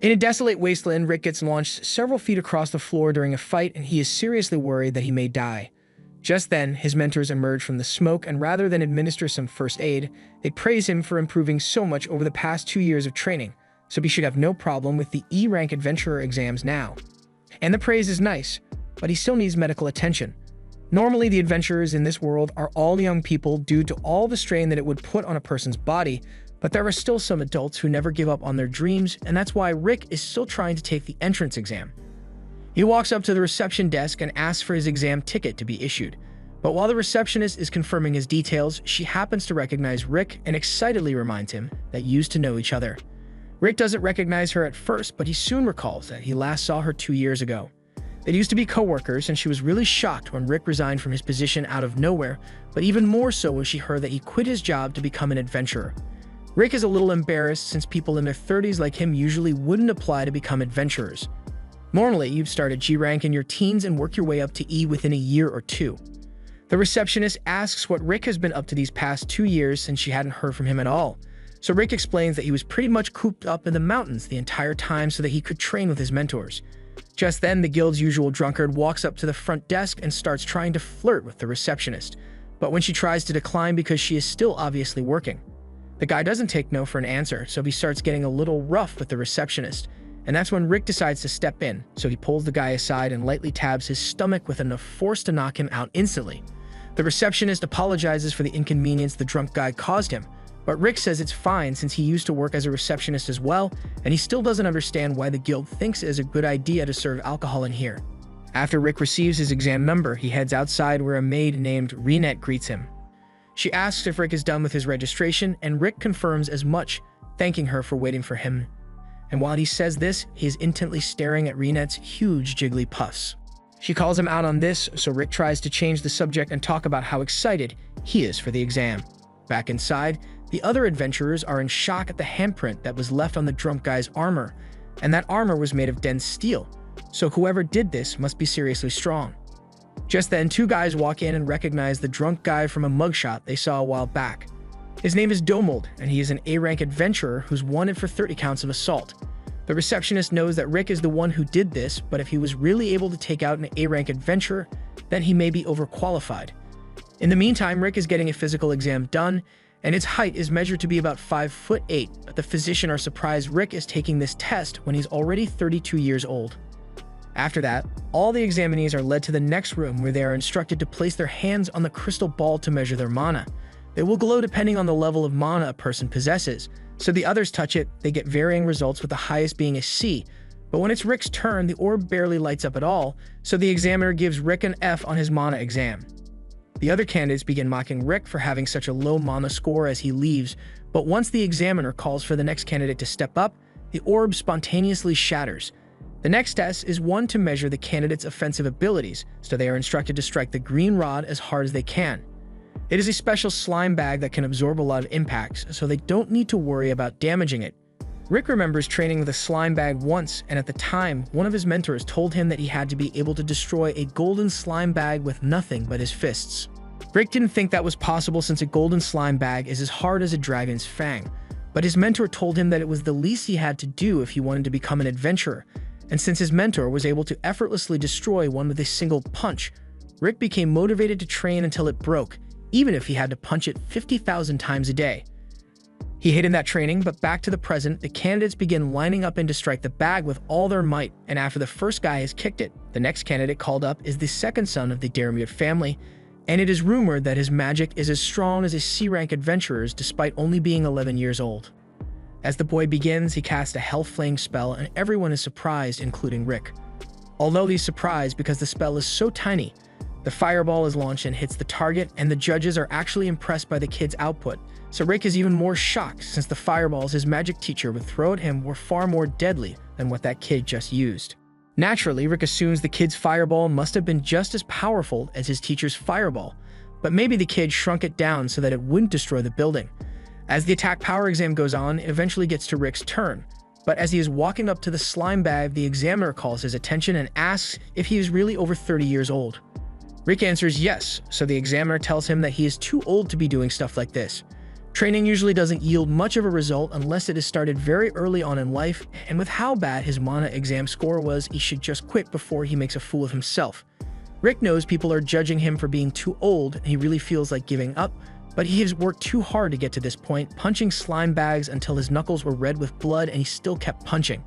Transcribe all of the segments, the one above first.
In a desolate wasteland, Rick gets launched several feet across the floor during a fight, and he is seriously worried that he may die. Just then, his mentors emerge from the smoke, and rather than administer some first aid, they praise him for improving so much over the past 2 years of training, so he should have no problem with the E-rank adventurer exams now. And the praise is nice, but he still needs medical attention. Normally, the adventurers in this world are all young people due to all the strain that it would put on a person's body, but there are still some adults who never give up on their dreams, and that's why Rick is still trying to take the entrance exam. He walks up to the reception desk and asks for his exam ticket to be issued. But while the receptionist is confirming his details, she happens to recognize Rick and excitedly reminds him that used to know each other. Rick doesn't recognize her at first, but he soon recalls that he last saw her 2 years ago. They used to be co-workers, and she was really shocked when Rick resigned from his position out of nowhere, but even more so when she heard that he quit his job to become an adventurer. Rick is a little embarrassed since people in their 30s like him usually wouldn't apply to become adventurers. Normally, you'd start at G-rank in your teens and work your way up to E within a year or two. The receptionist asks what Rick has been up to these past 2 years since she hadn't heard from him at all. So Rick explains that he was pretty much cooped up in the mountains the entire time so that he could train with his mentors. Just then, the guild's usual drunkard walks up to the front desk and starts trying to flirt with the receptionist. But when she tries to decline because she is still obviously working, the guy doesn't take no for an answer, so he starts getting a little rough with the receptionist. And that's when Rick decides to step in, so he pulls the guy aside and lightly tabs his stomach with enough force to knock him out instantly. The receptionist apologizes for the inconvenience the drunk guy caused him, but Rick says it's fine since he used to work as a receptionist as well, and he still doesn't understand why the guild thinks it is a good idea to serve alcohol in here. After Rick receives his exam number, he heads outside where a maid named Renette greets him. She asks if Rick is done with his registration, and Rick confirms as much, thanking her for waiting for him. And while he says this, he is intently staring at Renette's huge jiggly puffs. She calls him out on this, so Rick tries to change the subject and talk about how excited he is for the exam. Back inside, the other adventurers are in shock at the handprint that was left on the drunk guy's armor, and that armor was made of dense steel, so whoever did this must be seriously strong. Just then, two guys walk in and recognize the drunk guy from a mugshot they saw a while back. His name is Domold, and he is an A-rank adventurer who's wanted for 30 counts of assault. The receptionist knows that Rick is the one who did this, but if he was really able to take out an A-rank adventurer, then he may be overqualified. In the meantime, Rick is getting a physical exam done, and its height is measured to be about 5'8", but the physician are surprised Rick is taking this test when he's already 32 years old. After that, all the examinees are led to the next room where they are instructed to place their hands on the crystal ball to measure their mana. They will glow depending on the level of mana a person possesses, so the others touch it, they get varying results with the highest being a C. But when it's Rick's turn, the orb barely lights up at all, so the examiner gives Rick an F on his mana exam. The other candidates begin mocking Rick for having such a low mana score as he leaves, but once the examiner calls for the next candidate to step up, the orb spontaneously shatters. The next test is one to measure the candidate's offensive abilities, so they are instructed to strike the green rod as hard as they can. It is a special slime bag that can absorb a lot of impacts, so they don't need to worry about damaging it. Rick remembers training with a slime bag once, and at the time, one of his mentors told him that he had to be able to destroy a golden slime bag with nothing but his fists. Rick didn't think that was possible since a golden slime bag is as hard as a dragon's fang, but his mentor told him that it was the least he had to do if he wanted to become an adventurer, and since his mentor was able to effortlessly destroy one with a single punch, Rick became motivated to train until it broke, even if he had to punch it 50,000 times a day. He hated that training, but back to the present, the candidates begin lining up in to strike the bag with all their might, and after the first guy has kicked it, the next candidate called up is the second son of the Dermute family, and it is rumored that his magic is as strong as a C-rank adventurer's despite only being 11 years old. As the boy begins, he casts a Hellflame spell, and everyone is surprised, including Rick. Although he's surprised because the spell is so tiny, the fireball is launched and hits the target, and the judges are actually impressed by the kid's output, so Rick is even more shocked since the fireballs his magic teacher would throw at him were far more deadly than what that kid just used. Naturally, Rick assumes the kid's fireball must have been just as powerful as his teacher's fireball, but maybe the kid shrunk it down so that it wouldn't destroy the building. As the attack power exam goes on, it eventually gets to Rick's turn, but as he is walking up to the slime bag, the examiner calls his attention and asks if he is really over 30 years old. Rick answers yes, so the examiner tells him that he is too old to be doing stuff like this. Training usually doesn't yield much of a result unless it is started very early on in life, and with how bad his mana exam score was, he should just quit before he makes a fool of himself. Rick knows people are judging him for being too old, and he really feels like giving up, but he has worked too hard to get to this point, punching slime bags until his knuckles were red with blood, and he still kept punching.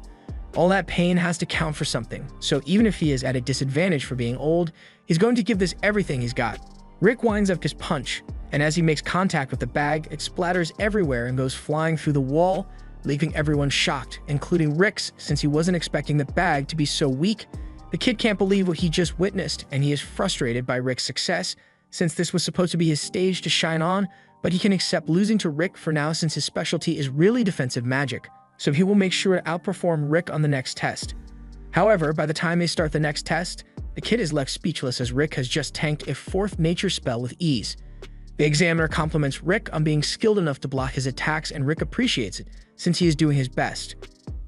All that pain has to count for something, so even if he is at a disadvantage for being old, he's going to give this everything he's got. Rick winds up his punch, and as he makes contact with the bag, it splatters everywhere and goes flying through the wall, leaving everyone shocked, including Rick's, since he wasn't expecting the bag to be so weak. The kid can't believe what he just witnessed, and he is frustrated by Rick's success, since this was supposed to be his stage to shine on, but he can accept losing to Rick for now since his specialty is really defensive magic, so he will make sure to outperform Rick on the next test. However, by the time they start the next test, the kid is left speechless as Rick has just tanked a 4th nature spell with ease. The examiner compliments Rick on being skilled enough to block his attacks, and Rick appreciates it, since he is doing his best.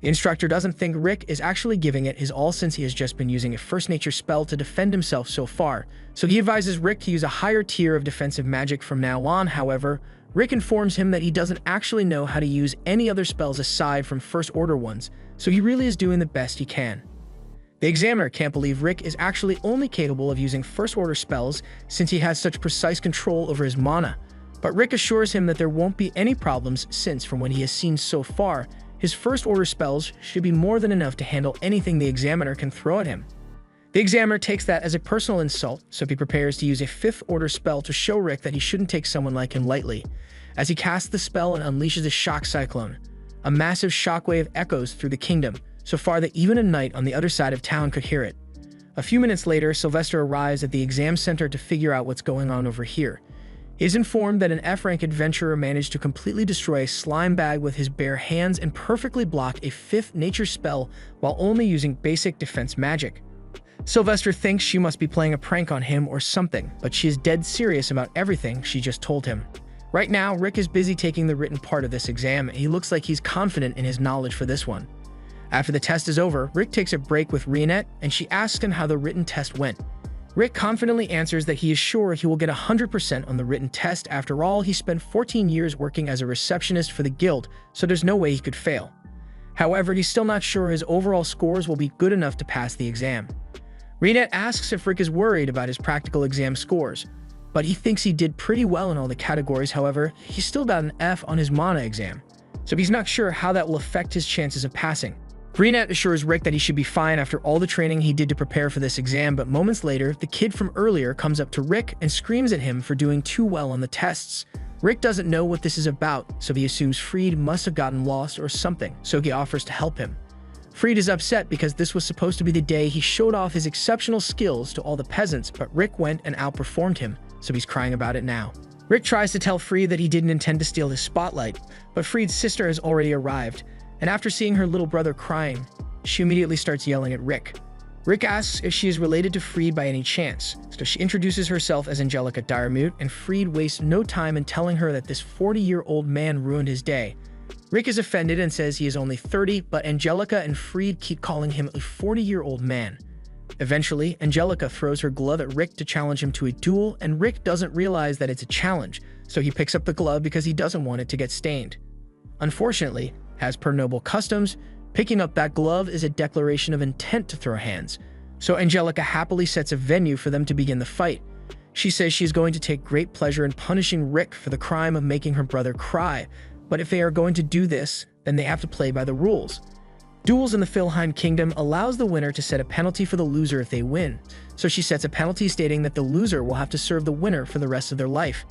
The instructor doesn't think Rick is actually giving it his all since he has just been using a first nature spell to defend himself so far, so he advises Rick to use a higher tier of defensive magic from now on. However, Rick informs him that he doesn't actually know how to use any other spells aside from first order ones, so he really is doing the best he can. The examiner can't believe Rick is actually only capable of using first order spells since he has such precise control over his mana, but Rick assures him that there won't be any problems since, from what he has seen so far, his first order spells should be more than enough to handle anything the examiner can throw at him. The examiner takes that as a personal insult, so he prepares to use a 5th order spell to show Rick that he shouldn't take someone like him lightly. As he casts the spell and unleashes a shock cyclone, a massive shockwave echoes through the kingdom, so far that even a knight on the other side of town could hear it. A few minutes later, Sylvester arrives at the exam center to figure out what's going on over here. He is informed that an F-rank adventurer managed to completely destroy a slime bag with his bare hands and perfectly block a 5th nature spell while only using basic defense magic. Sylvester thinks she must be playing a prank on him or something, but she is dead serious about everything she just told him. Right now, Rick is busy taking the written part of this exam, and he looks like he's confident in his knowledge for this one. After the test is over, Rick takes a break with Rionette, and she asks him how the written test went. Rick confidently answers that he is sure he will get 100% on the written test. After all, he spent 14 years working as a receptionist for the guild, so there's no way he could fail. However, he's still not sure his overall scores will be good enough to pass the exam. Rionette asks if Rick is worried about his practical exam scores, but he thinks he did pretty well in all the categories. However, he still got an F on his mana exam, so he's not sure how that will affect his chances of passing. Rionette assures Rick that he should be fine after all the training he did to prepare for this exam, but moments later, the kid from earlier comes up to Rick and screams at him for doing too well on the tests. Rick doesn't know what this is about, so he assumes Freed must have gotten lost or something, so he offers to help him. Freed is upset because this was supposed to be the day he showed off his exceptional skills to all the peasants, but Rick went and outperformed him, so he's crying about it now. Rick tries to tell Freed that he didn't intend to steal his spotlight, but Freed's sister has already arrived, and after seeing her little brother crying, she immediately starts yelling at Rick. Rick asks if she is related to Freed by any chance, so she introduces herself as Angelica Diremute, and Freed wastes no time in telling her that this 40-year-old man ruined his day. Rick is offended and says he is only 30, but Angelica and Freed keep calling him a 40-year-old man. Eventually, Angelica throws her glove at Rick to challenge him to a duel, and Rick doesn't realize that it's a challenge, so he picks up the glove because he doesn't want it to get stained. Unfortunately, as per noble customs, picking up that glove is a declaration of intent to throw hands, so Angelica happily sets a venue for them to begin the fight. She says she is going to take great pleasure in punishing Rick for the crime of making her brother cry, but if they are going to do this, then they have to play by the rules. Duels in the Fylheim Kingdom allows the winner to set a penalty for the loser if they win, so she sets a penalty stating that the loser will have to serve the winner for the rest of their life.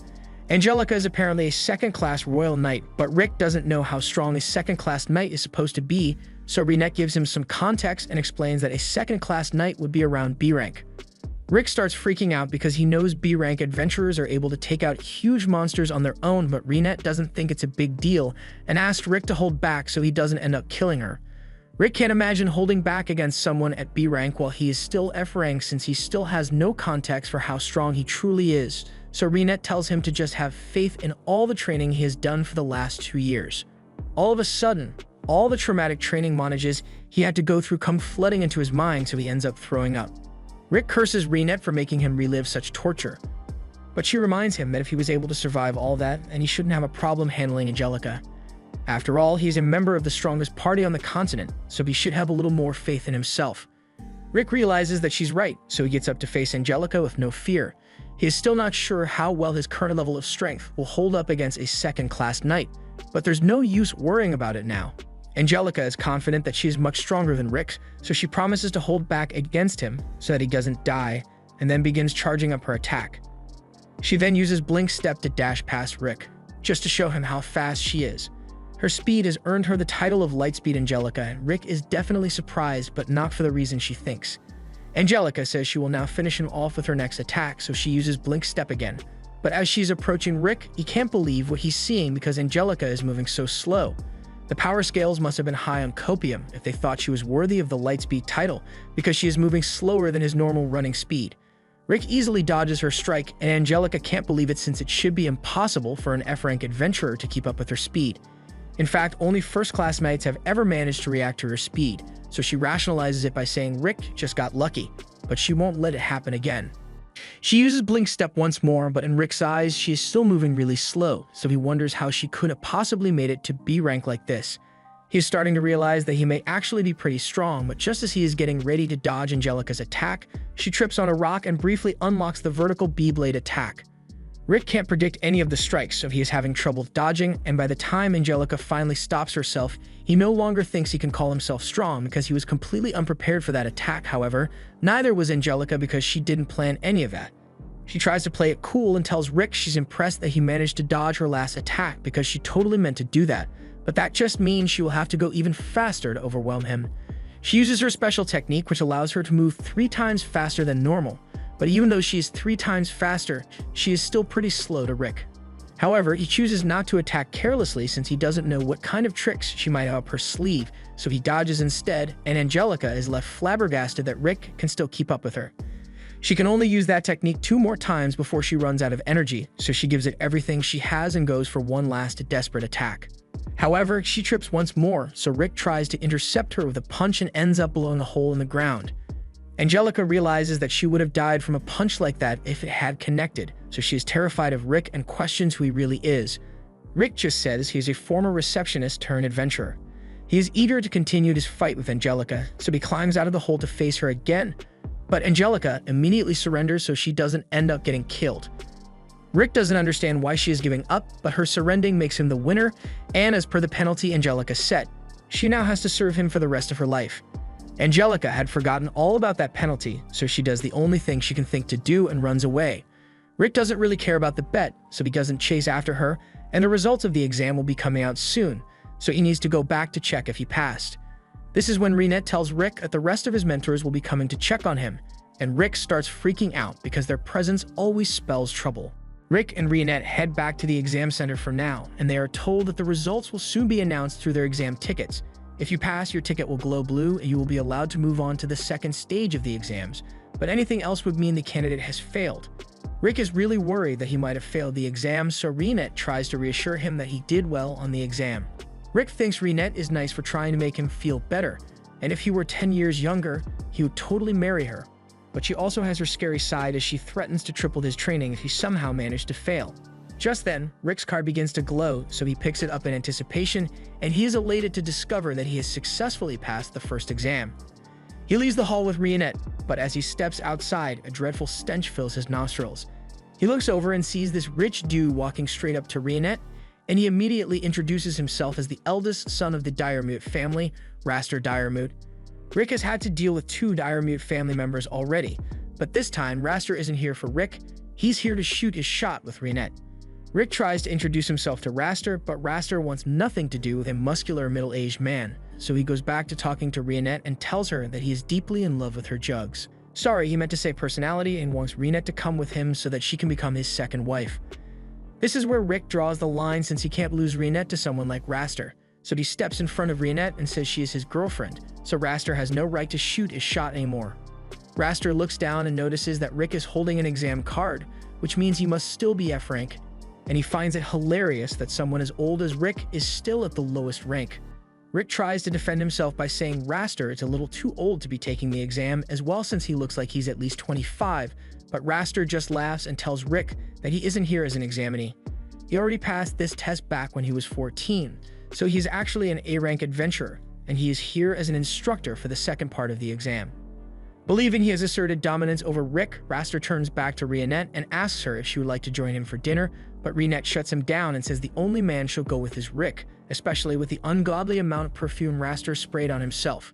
Angelica is apparently a second-class royal knight, but Rick doesn't know how strong a second-class knight is supposed to be, so Rionette gives him some context and explains that a second-class knight would be around B rank. Rick starts freaking out because he knows B rank adventurers are able to take out huge monsters on their own, but Rionette doesn't think it's a big deal and asks Rick to hold back so he doesn't end up killing her. Rick can't imagine holding back against someone at B rank while he is still F rank, since he still has no context for how strong he truly is, so Rionette tells him to just have faith in all the training he has done for the last 2 years. All of a sudden, all the traumatic training montages he had to go through come flooding into his mind, so he ends up throwing up. Rick curses Rionette for making him relive such torture. But she reminds him that if he was able to survive all that, then he shouldn't have a problem handling Angelica. After all, he's a member of the strongest party on the continent, so he should have a little more faith in himself. Rick realizes that she's right, so he gets up to face Angelica with no fear. He is still not sure how well his current level of strength will hold up against a second-class knight, but there's no use worrying about it now. Angelica is confident that she is much stronger than Rick, so she promises to hold back against him so that he doesn't die, and then begins charging up her attack. She then uses Blink Step to dash past Rick, just to show him how fast she is. Her speed has earned her the title of Lightspeed Angelica, and Rick is definitely surprised, but not for the reason she thinks. Angelica says she will now finish him off with her next attack, so she uses Blink Step again. But as she's approaching Rick, he can't believe what he's seeing because Angelica is moving so slow. The power scales must have been high on copium if they thought she was worthy of the Lightspeed title, because she is moving slower than his normal running speed. Rick easily dodges her strike, and Angelica can't believe it since it should be impossible for an F-rank adventurer to keep up with her speed. In fact, only first-class knights have ever managed to react to her speed, so she rationalizes it by saying Rick just got lucky, but she won't let it happen again. She uses Blink Step once more, but in Rick's eyes, she is still moving really slow, so he wonders how she could have possibly made it to B rank like this. He is starting to realize that he may actually be pretty strong, but just as he is getting ready to dodge Angelica's attack, she trips on a rock and briefly unlocks the vertical B-blade attack. Rick can't predict any of the strikes, so he is having trouble dodging, and by the time Angelica finally stops herself, he no longer thinks he can call himself strong because he was completely unprepared for that attack. However, neither was Angelica because she didn't plan any of that. She tries to play it cool and tells Rick she's impressed that he managed to dodge her last attack because she totally meant to do that, but that just means she will have to go even faster to overwhelm him. She uses her special technique, which allows her to move 3 times faster than normal. But even though she is 3 times faster, she is still pretty slow to Rick. However, he chooses not to attack carelessly since he doesn't know what kind of tricks she might have up her sleeve, so he dodges instead, and Angelica is left flabbergasted that Rick can still keep up with her. She can only use that technique 2 more times before she runs out of energy, so she gives it everything she has and goes for one last desperate attack. However, she trips once more, so Rick tries to intercept her with a punch and ends up blowing a hole in the ground. Angelica realizes that she would have died from a punch like that if it had connected, so she is terrified of Rick and questions who he really is. Rick just says he is a former receptionist turned adventurer. He is eager to continue his fight with Angelica, so he climbs out of the hole to face her again, but Angelica immediately surrenders so she doesn't end up getting killed. Rick doesn't understand why she is giving up, but her surrendering makes him the winner, and as per the penalty Angelica set, she now has to serve him for the rest of her life. Angelica had forgotten all about that penalty, so she does the only thing she can think to do and runs away. Rick doesn't really care about the bet, so he doesn't chase after her, and the results of the exam will be coming out soon, so he needs to go back to check if he passed. This is when Reinette tells Rick that the rest of his mentors will be coming to check on him, and Rick starts freaking out because their presence always spells trouble. Rick and Reinette head back to the exam center for now, and they are told that the results will soon be announced through their exam tickets. If you pass, your ticket will glow blue and you will be allowed to move on to the second stage of the exams, but anything else would mean the candidate has failed. Rick is really worried that he might have failed the exam, so Reinette tries to reassure him that he did well on the exam. Rick thinks Reinette is nice for trying to make him feel better, and if he were 10 years younger, he would totally marry her. But she also has her scary side as she threatens to triple his training if he somehow managed to fail. Just then, Rick's card begins to glow, so he picks it up in anticipation, and he is elated to discover that he has successfully passed the first exam. He leaves the hall with Reinette, but as he steps outside, a dreadful stench fills his nostrils. He looks over and sees this rich dude walking straight up to Reinette, and he immediately introduces himself as the eldest son of the Diremute family, Raster Diremute. Rick has had to deal with 2 Diremute family members already, but this time Raster isn't here for Rick, he's here to shoot his shot with Reinette. Rick tries to introduce himself to Raster, but Raster wants nothing to do with a muscular middle-aged man, so he goes back to talking to Reinette and tells her that he is deeply in love with her jugs. Sorry, he meant to say personality, and wants Reinette to come with him so that she can become his second wife. This is where Rick draws the line since he can't lose Reinette to someone like Raster, so he steps in front of Reinette and says she is his girlfriend, so Raster has no right to shoot his shot anymore. Raster looks down and notices that Rick is holding an exam card, which means he must still be F rank, and he finds it hilarious that someone as old as Rick is still at the lowest rank. Rick tries to defend himself by saying Raster is a little too old to be taking the exam as well since he looks like he's at least 25, but Raster just laughs and tells Rick that he isn't here as an examinee. He already passed this test back when he was 14, so he's actually an A-rank adventurer, and he is here as an instructor for the second part of the exam. Believing he has asserted dominance over Rick, Raster turns back to Rionette and asks her if she would like to join him for dinner, but Rionette shuts him down and says the only man she'll go with is Rick, especially with the ungodly amount of perfume Raster sprayed on himself.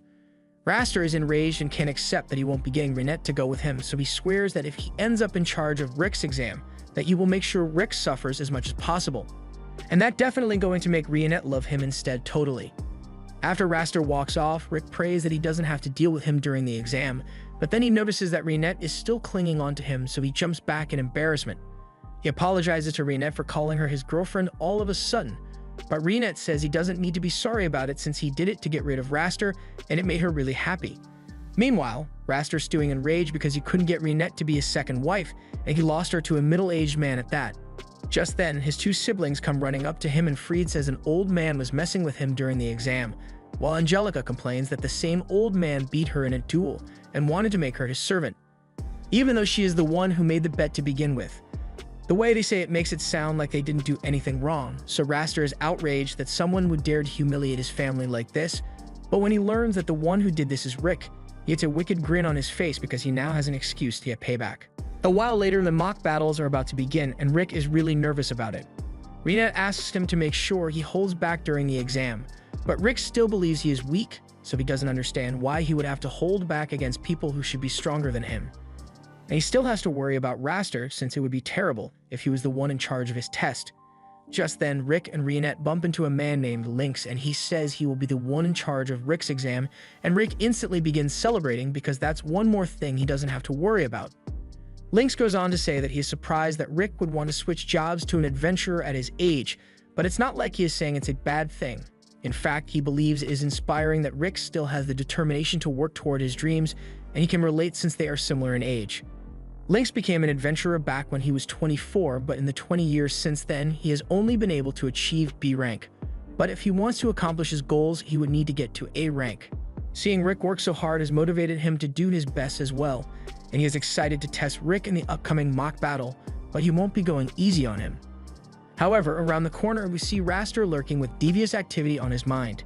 Raster is enraged and can't accept that he won't be getting Rionette to go with him, so he swears that if he ends up in charge of Rick's exam, that he will make sure Rick suffers as much as possible. And that definitely going to make Rionette love him instead totally. After Raster walks off, Rick prays that he doesn't have to deal with him during the exam, but then he notices that Rionette is still clinging on to him, so he jumps back in embarrassment. He apologizes to Rionette for calling her his girlfriend all of a sudden, but Rionette says he doesn't need to be sorry about it since he did it to get rid of Raster, and it made her really happy. Meanwhile, Raster's stewing in rage because he couldn't get Rionette to be his second wife, and he lost her to a middle-aged man at that. Just then, his two siblings come running up to him and Fried says an old man was messing with him during the exam, while Angelica complains that the same old man beat her in a duel and wanted to make her his servant, even though she is the one who made the bet to begin with. The way they say it makes it sound like they didn't do anything wrong, so Raster is outraged that someone would dare to humiliate his family like this, but when he learns that the one who did this is Rick, he gets a wicked grin on his face because he now has an excuse to get payback. A while later, the mock battles are about to begin, and Rick is really nervous about it. Rionette asks him to make sure he holds back during the exam, but Rick still believes he is weak, so he doesn't understand why he would have to hold back against people who should be stronger than him. And he still has to worry about Raster since it would be terrible if he was the one in charge of his test. Just then, Rick and Rionette bump into a man named Lynx, and he says he will be the one in charge of Rick's exam, and Rick instantly begins celebrating because that's one more thing he doesn't have to worry about. Lynx goes on to say that he is surprised that Rick would want to switch jobs to an adventurer at his age, but it's not like he is saying it's a bad thing. In fact, he believes it is inspiring that Rick still has the determination to work toward his dreams, and he can relate since they are similar in age. Lynx became an adventurer back when he was 24, but in the 20 years since then, he has only been able to achieve B rank. But if he wants to accomplish his goals, he would need to get to A rank. Seeing Rick work so hard has motivated him to do his best as well, and he is excited to test Rick in the upcoming mock battle, but he won't be going easy on him. However, around the corner, we see Raster lurking with devious activity on his mind.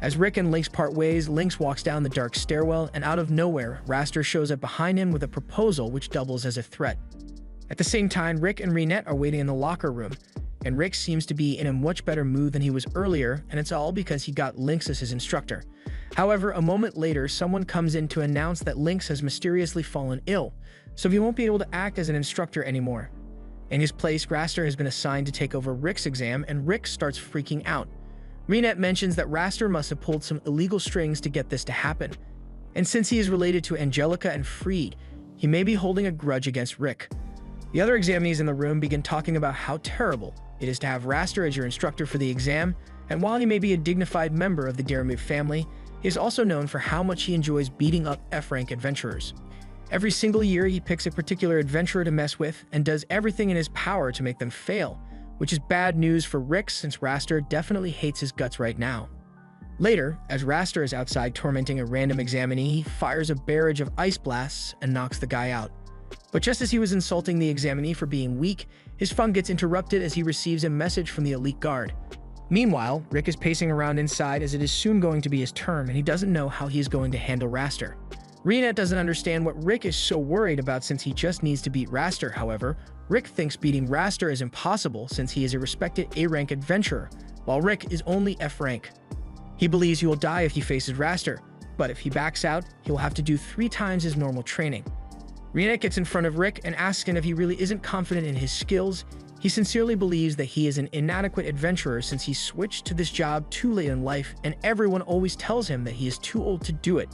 As Rick and Lynx part ways, Lynx walks down the dark stairwell, and out of nowhere, Raster shows up behind him with a proposal which doubles as a threat. At the same time, Rick and Rionette are waiting in the locker room, and Rick seems to be in a much better mood than he was earlier, and it's all because he got Lynx as his instructor. However, a moment later, someone comes in to announce that Lynx has mysteriously fallen ill, so he won't be able to act as an instructor anymore. In his place, Raster has been assigned to take over Rick's exam, and Rick starts freaking out. Rionette mentions that Raster must have pulled some illegal strings to get this to happen, and since he is related to Angelica and Fried, he may be holding a grudge against Rick. The other examinees in the room begin talking about how terrible it is to have Raster as your instructor for the exam, and while he may be a dignified member of the Daremute family, he is also known for how much he enjoys beating up F-rank adventurers. Every single year, he picks a particular adventurer to mess with and does everything in his power to make them fail, which is bad news for Rick since Raster definitely hates his guts right now. Later, as Raster is outside tormenting a random examinee, he fires a barrage of ice blasts and knocks the guy out. But just as he was insulting the examinee for being weak, his fun gets interrupted as he receives a message from the elite guard. Meanwhile, Rick is pacing around inside as it is soon going to be his turn and he doesn't know how he is going to handle Raster. Rionette doesn't understand what Rick is so worried about since he just needs to beat Raster. However, Rick thinks beating Raster is impossible since he is a respected A-rank adventurer, while Rick is only F-rank. He believes he will die if he faces Raster, but if he backs out, he will have to do 3 times his normal training. Rionette gets in front of Rick and asks him if he really isn't confident in his skills. He sincerely believes that he is an inadequate adventurer since he switched to this job too late in life and everyone always tells him that he is too old to do it.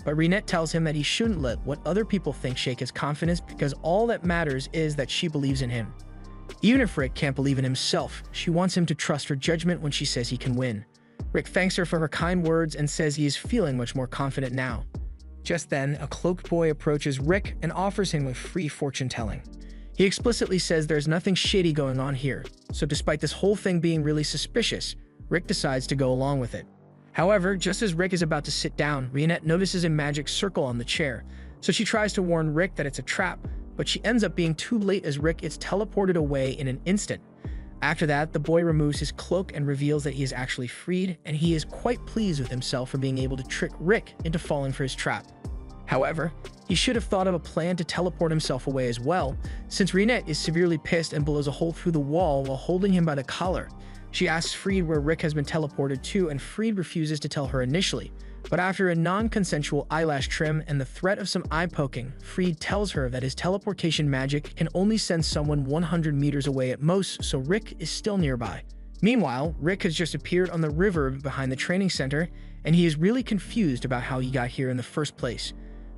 But Rionette tells him that he shouldn't let what other people think shake his confidence because all that matters is that she believes in him. Even if Rick can't believe in himself, she wants him to trust her judgment when she says he can win. Rick thanks her for her kind words and says he is feeling much more confident now. Just then, a cloaked boy approaches Rick and offers him a free fortune-telling. He explicitly says there's nothing shady going on here, so despite this whole thing being really suspicious, Rick decides to go along with it. However, just as Rick is about to sit down, Rionette notices a magic circle on the chair, so she tries to warn Rick that it's a trap, but she ends up being too late as Rick is teleported away in an instant. After that, the boy removes his cloak and reveals that he is actually freed, and he is quite pleased with himself for being able to trick Rick into falling for his trap. However, he should have thought of a plan to teleport himself away as well, since Reinette is severely pissed and blows a hole through the wall while holding him by the collar. She asks Freed where Rick has been teleported to, and Freed refuses to tell her initially. But after a non-consensual eyelash trim and the threat of some eye poking, Freed tells her that his teleportation magic can only send someone 100 meters away at most, so Rick is still nearby. Meanwhile, Rick has just appeared on the river behind the training center, and he is really confused about how he got here in the first place.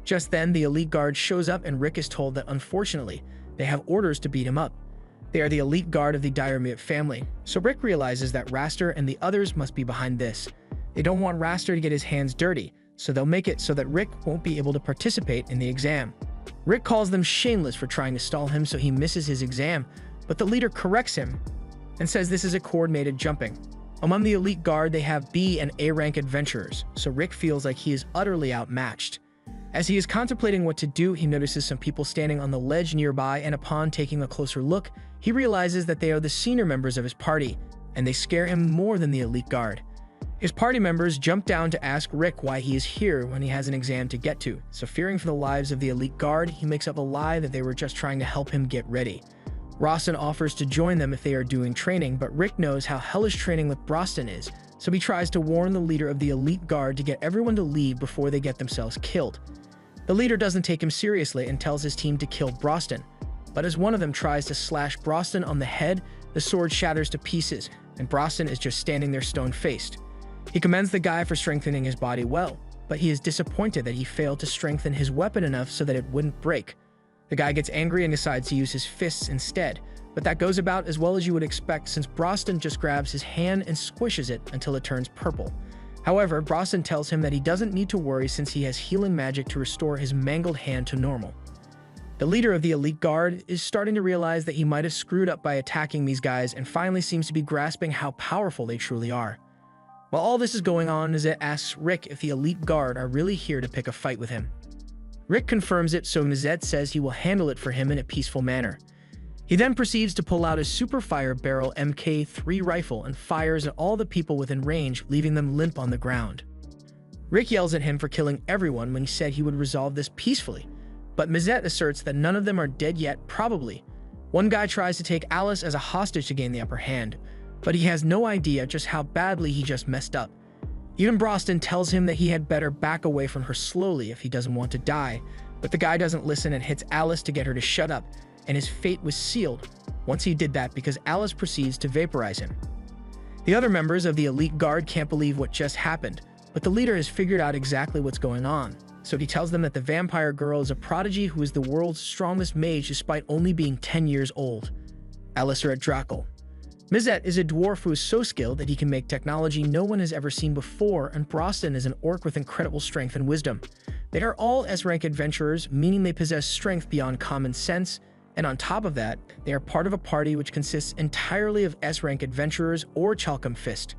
Just then, the elite guard shows up and Rick is told that unfortunately, they have orders to beat him up. They are the elite guard of the Diarmid family, so Rick realizes that Raster and the others must be behind this. They don't want Raster to get his hands dirty, so they'll make it so that Rick won't be able to participate in the exam. Rick calls them shameless for trying to stall him so he misses his exam, but the leader corrects him and says this is a coordinated jumping. Among the elite guard, they have B and A rank adventurers, so Rick feels like he is utterly outmatched. As he is contemplating what to do, he notices some people standing on the ledge nearby, and upon taking a closer look, he realizes that they are the senior members of his party, and they scare him more than the elite guard. His party members jump down to ask Rick why he is here when he has an exam to get to, so fearing for the lives of the elite guard, he makes up a lie that they were just trying to help him get ready. Rostin offers to join them if they are doing training, but Rick knows how hellish training with Broston is, so he tries to warn the leader of the elite guard to get everyone to leave before they get themselves killed. The leader doesn't take him seriously and tells his team to kill Broston, but as one of them tries to slash Broston on the head, the sword shatters to pieces, and Broston is just standing there stone-faced. He commends the guy for strengthening his body well, but he is disappointed that he failed to strengthen his weapon enough so that it wouldn't break. The guy gets angry and decides to use his fists instead, but that goes about as well as you would expect since Broston just grabs his hand and squishes it until it turns purple. However, Broston tells him that he doesn't need to worry since he has healing magic to restore his mangled hand to normal. The leader of the elite guard is starting to realize that he might have screwed up by attacking these guys and finally seems to be grasping how powerful they truly are. While all this is going on, Nezette asks Rick if the elite guard are really here to pick a fight with him. Rick confirms it, so Nezette says he will handle it for him in a peaceful manner. He then proceeds to pull out his Super Fire Barrel Mk3 rifle and fires at all the people within range, leaving them limp on the ground. Rick yells at him for killing everyone when he said he would resolve this peacefully, but Nezette asserts that none of them are dead yet, probably. One guy tries to take Alice as a hostage to gain the upper hand, but he has no idea just how badly he just messed up. Even Broston tells him that he had better back away from her slowly if he doesn't want to die, but the guy doesn't listen and hits Alice to get her to shut up, and his fate was sealed once he did that because Alice proceeds to vaporize him. The other members of the elite guard can't believe what just happened, but the leader has figured out exactly what's going on, so he tells them that the vampire girl is a prodigy who is the world's strongest mage despite only being 10 years old. Alistair Drackle. Mizet is a dwarf who is so skilled that he can make technology no one has ever seen before, and Broston is an orc with incredible strength and wisdom. They are all S-rank adventurers, meaning they possess strength beyond common sense, and on top of that, they are part of a party which consists entirely of S-rank adventurers or Chalcom Fist.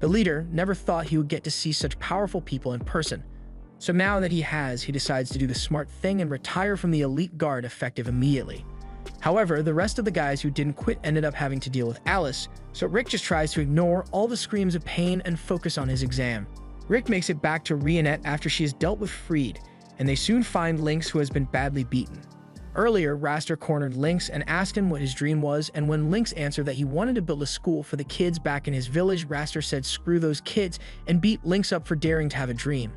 The leader never thought he would get to see such powerful people in person, so now that he has, he decides to do the smart thing and retire from the elite guard effective immediately. However, the rest of the guys who didn't quit ended up having to deal with Alice, so Rick just tries to ignore all the screams of pain and focus on his exam. Rick makes it back to Reinette after she has dealt with Freed, and they soon find Lynx, who has been badly beaten. Earlier, Raster cornered Lynx and asked him what his dream was, and when Lynx answered that he wanted to build a school for the kids back in his village, Raster said screw those kids and beat Lynx up for daring to have a dream.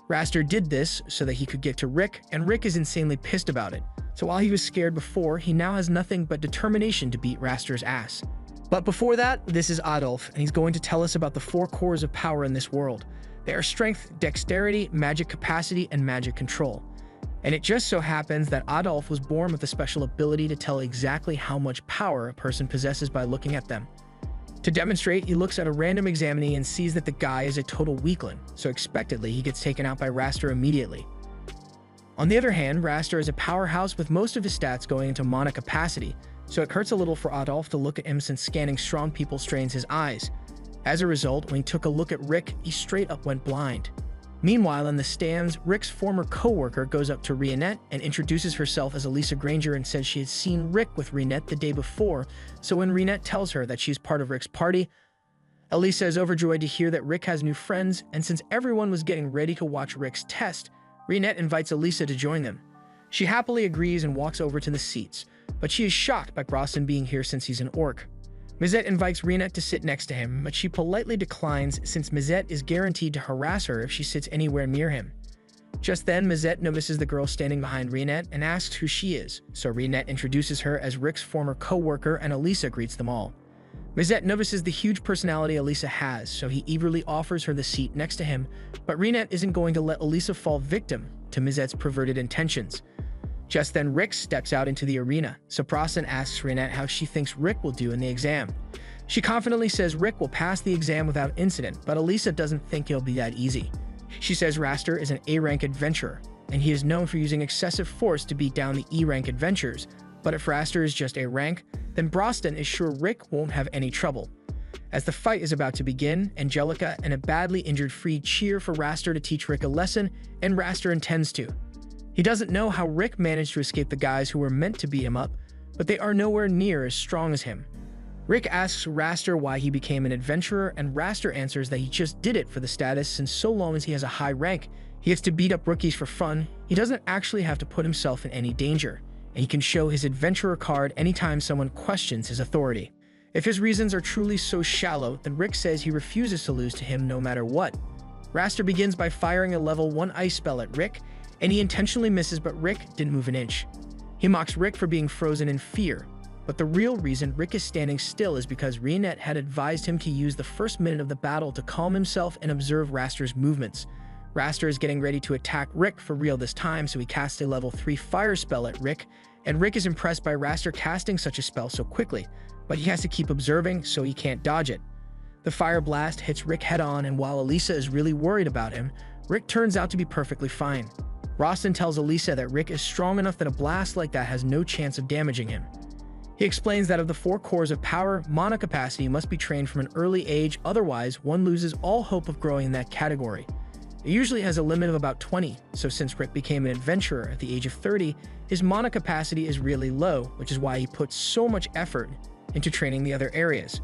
Raster did this so that he could get to Rick, and Rick is insanely pissed about it. So while he was scared before, he now has nothing but determination to beat Raster's ass. But before that, this is Adolf, and he's going to tell us about the 4 cores of power in this world. They are strength, dexterity, magic capacity, and magic control. And it just so happens that Adolf was born with a special ability to tell exactly how much power a person possesses by looking at them. To demonstrate, he looks at a random examinee and sees that the guy is a total weakling, so expectedly he gets taken out by Raster immediately. On the other hand, Raster is a powerhouse with most of his stats going into mana capacity, so it hurts a little for Adolf to look at him since scanning strong people strains his eyes. As a result, when he took a look at Rick, he straight up went blind. Meanwhile, in the stands, Rick's former co-worker goes up to Rionette and introduces herself as Elisa Granger and says she had seen Rick with Rionette the day before, so when Rionette tells her that she's part of Rick's party, Elisa is overjoyed to hear that Rick has new friends, and since everyone was getting ready to watch Rick's test, Rionette invites Elisa to join them. She happily agrees and walks over to the seats, but she is shocked by Brosnan being here since he's an orc. Mizette invites Rionette to sit next to him, but she politely declines since Mizette is guaranteed to harass her if she sits anywhere near him. Just then, Mizette notices the girl standing behind Rionette and asks who she is, so Rionette introduces her as Rick's former co-worker and Elisa greets them all. Mizette notices the huge personality Elisa has, so he eagerly offers her the seat next to him, but Rionette isn't going to let Elisa fall victim to Mizette's perverted intentions. Just then, Rick steps out into the arena, so Brosnan asks Rionette how she thinks Rick will do in the exam. She confidently says Rick will pass the exam without incident, but Elisa doesn't think it'll be that easy. She says Raster is an A-rank adventurer, and he is known for using excessive force to beat down the E-rank adventurers, but if Raster is just A-rank, then Brosnan is sure Rick won't have any trouble. As the fight is about to begin, Angelica and a badly injured Freed cheer for Raster to teach Rick a lesson, and Raster intends to. He doesn't know how Rick managed to escape the guys who were meant to beat him up, but they are nowhere near as strong as him. Rick asks Raster why he became an adventurer, and Raster answers that he just did it for the status since so long as he has a high rank, he gets to beat up rookies for fun. He doesn't actually have to put himself in any danger, and he can show his adventurer card anytime someone questions his authority. If his reasons are truly so shallow, then Rick says he refuses to lose to him no matter what. Raster begins by firing a level 1 ice spell at Rick, and he intentionally misses, but Rick didn't move an inch. He mocks Rick for being frozen in fear, but the real reason Rick is standing still is because Rionette had advised him to use the first minute of the battle to calm himself and observe Raster's movements. Raster is getting ready to attack Rick for real this time, so he casts a level 3 fire spell at Rick, and Rick is impressed by Raster casting such a spell so quickly, but he has to keep observing so he can't dodge it. The fire blast hits Rick head-on, and while Elisa is really worried about him, Rick turns out to be perfectly fine. Brosnan tells Elisa that Rick is strong enough that a blast like that has no chance of damaging him. He explains that of the 4 cores of power, mana capacity must be trained from an early age, otherwise one loses all hope of growing in that category. It usually has a limit of about 20, so since Rick became an adventurer at the age of 30, his mana capacity is really low, which is why he puts so much effort into training the other areas.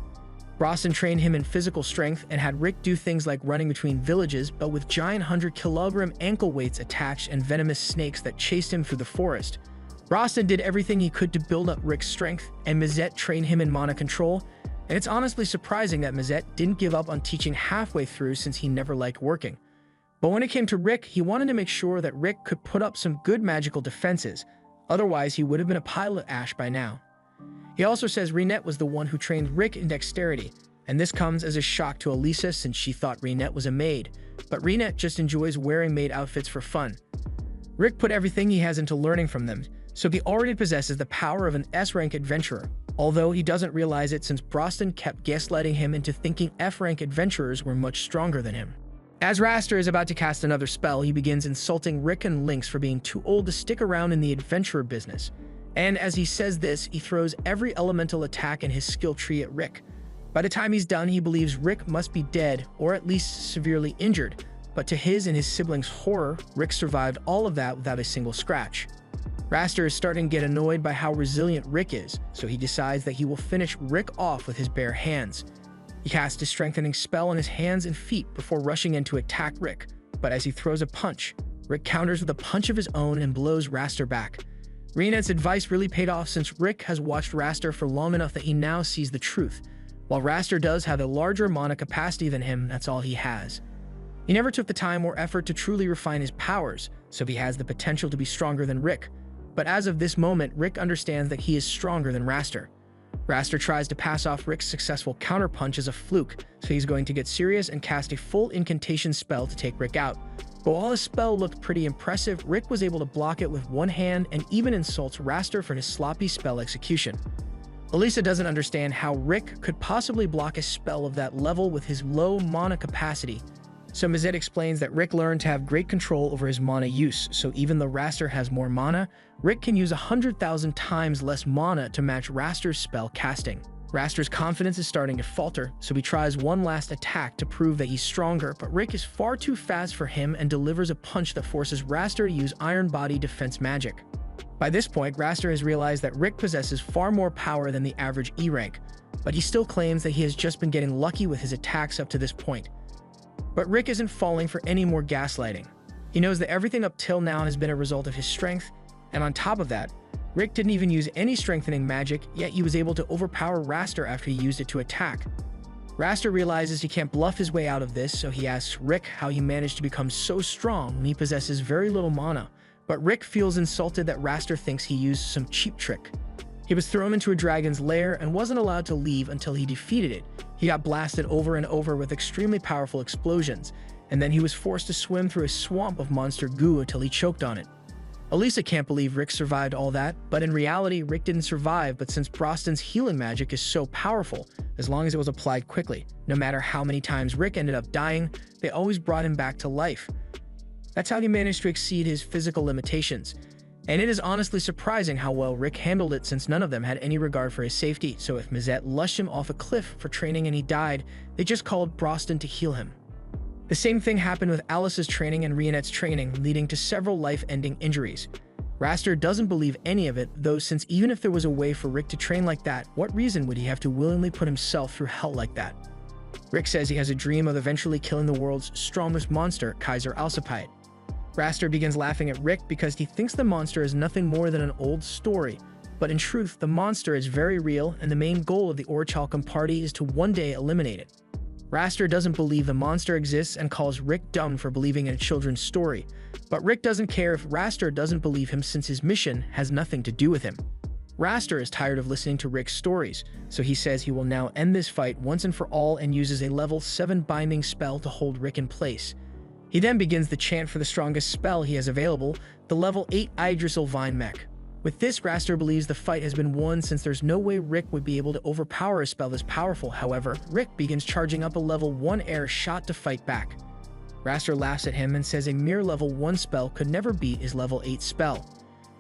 Brosnan trained him in physical strength and had Rick do things like running between villages, but with giant 100-kilogram ankle weights attached and venomous snakes that chased him through the forest. Brosnan did everything he could to build up Rick's strength, and Mizette trained him in mana control, and it's honestly surprising that Mizette didn't give up on teaching halfway through since he never liked working. But when it came to Rick, he wanted to make sure that Rick could put up some good magical defenses, otherwise he would have been a pile of ash by now. He also says Rionette was the one who trained Rick in dexterity, and this comes as a shock to Elisa since she thought Rionette was a maid, but Rionette just enjoys wearing maid outfits for fun. Rick put everything he has into learning from them, so he already possesses the power of an S-rank adventurer, although he doesn't realize it since Brosnan kept gaslighting him into thinking F-rank adventurers were much stronger than him. As Raster is about to cast another spell, he begins insulting Rick and Lynx for being too old to stick around in the adventurer business. And as he says this, he throws every elemental attack in his skill tree at Rick. By the time he's done, he believes Rick must be dead or at least severely injured, but to his and his siblings' horror, Rick survived all of that without a single scratch. Raster is starting to get annoyed by how resilient Rick is, so he decides that he will finish Rick off with his bare hands. He casts a strengthening spell on his hands and feet before rushing in to attack Rick, but as he throws a punch, Rick counters with a punch of his own and blows Raster back. Rionette's advice really paid off since Rick has watched Raster for long enough that he now sees the truth. While Raster does have a larger mana capacity than him, that's all he has. He never took the time or effort to truly refine his powers, so he has the potential to be stronger than Rick. But as of this moment, Rick understands that he is stronger than Raster. Raster tries to pass off Rick's successful counterpunch as a fluke, so he's going to get serious and cast a full incantation spell to take Rick out. But while his spell looked pretty impressive, Rick was able to block it with one hand and even insults Raster for his sloppy spell execution. Elisa doesn't understand how Rick could possibly block a spell of that level with his low mana capacity. So Mizette explains that Rick learned to have great control over his mana use, so even though Raster has more mana, Rick can use 100,000 times less mana to match Raster's spell casting. Raster's confidence is starting to falter, so he tries one last attack to prove that he's stronger, but Rick is far too fast for him and delivers a punch that forces Raster to use Iron Body defense magic. By this point, Raster has realized that Rick possesses far more power than the average E rank, but he still claims that he has just been getting lucky with his attacks up to this point. But Rick isn't falling for any more gaslighting. He knows that everything up till now has been a result of his strength, and on top of that, Rick didn't even use any strengthening magic, yet he was able to overpower Raster after he used it to attack. Raster realizes he can't bluff his way out of this, so he asks Rick how he managed to become so strong when he possesses very little mana, but Rick feels insulted that Raster thinks he used some cheap trick. He was thrown into a dragon's lair and wasn't allowed to leave until he defeated it. He got blasted over and over with extremely powerful explosions, and then he was forced to swim through a swamp of monster goo until he choked on it. Elisa can't believe Rick survived all that, but in reality, Rick didn't survive, but since Broston's healing magic is so powerful, as long as it was applied quickly, no matter how many times Rick ended up dying, they always brought him back to life. That's how he managed to exceed his physical limitations. And it is honestly surprising how well Rick handled it, since none of them had any regard for his safety, so if Mazette lushed him off a cliff for training and he died, they just called Broston to heal him. The same thing happened with Alice's training and Rionette's training, leading to several life-ending injuries. Raster doesn't believe any of it, though, since even if there was a way for Rick to train like that, what reason would he have to willingly put himself through hell like that? Rick says he has a dream of eventually killing the world's strongest monster, Kaiser Alcippide. Raster begins laughing at Rick because he thinks the monster is nothing more than an old story, but in truth, the monster is very real, and the main goal of the Orichalcum party is to one day eliminate it. Raster doesn't believe the monster exists and calls Rick dumb for believing in a children's story, but Rick doesn't care if Raster doesn't believe him, since his mission has nothing to do with him. Raster is tired of listening to Rick's stories, so he says he will now end this fight once and for all and uses a level 7 binding spell to hold Rick in place. He then begins the chant for the strongest spell he has available, the level 8 Yggdrasil Vine Mech. With this, Raster believes the fight has been won, since there's no way Rick would be able to overpower a spell this powerful. However, Rick begins charging up a level 1 air shot to fight back. Raster laughs at him and says a mere level 1 spell could never beat his level 8 spell.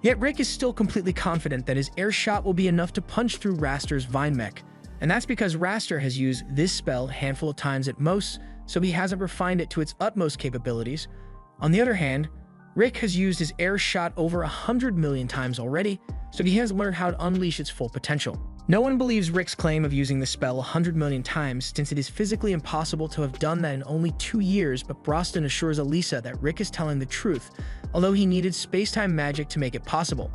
Yet Rick is still completely confident that his air shot will be enough to punch through Raster's Vine Mech, and that's because Raster has used this spell a handful of times at most, so he hasn't refined it to its utmost capabilities. On the other hand, Rick has used his air shot over 100 million times already, so he has learned how to unleash its full potential. No one believes Rick's claim of using the spell 100 million times, since it is physically impossible to have done that in only 2 years, but Broston assures Elisa that Rick is telling the truth, although he needed space-time magic to make it possible.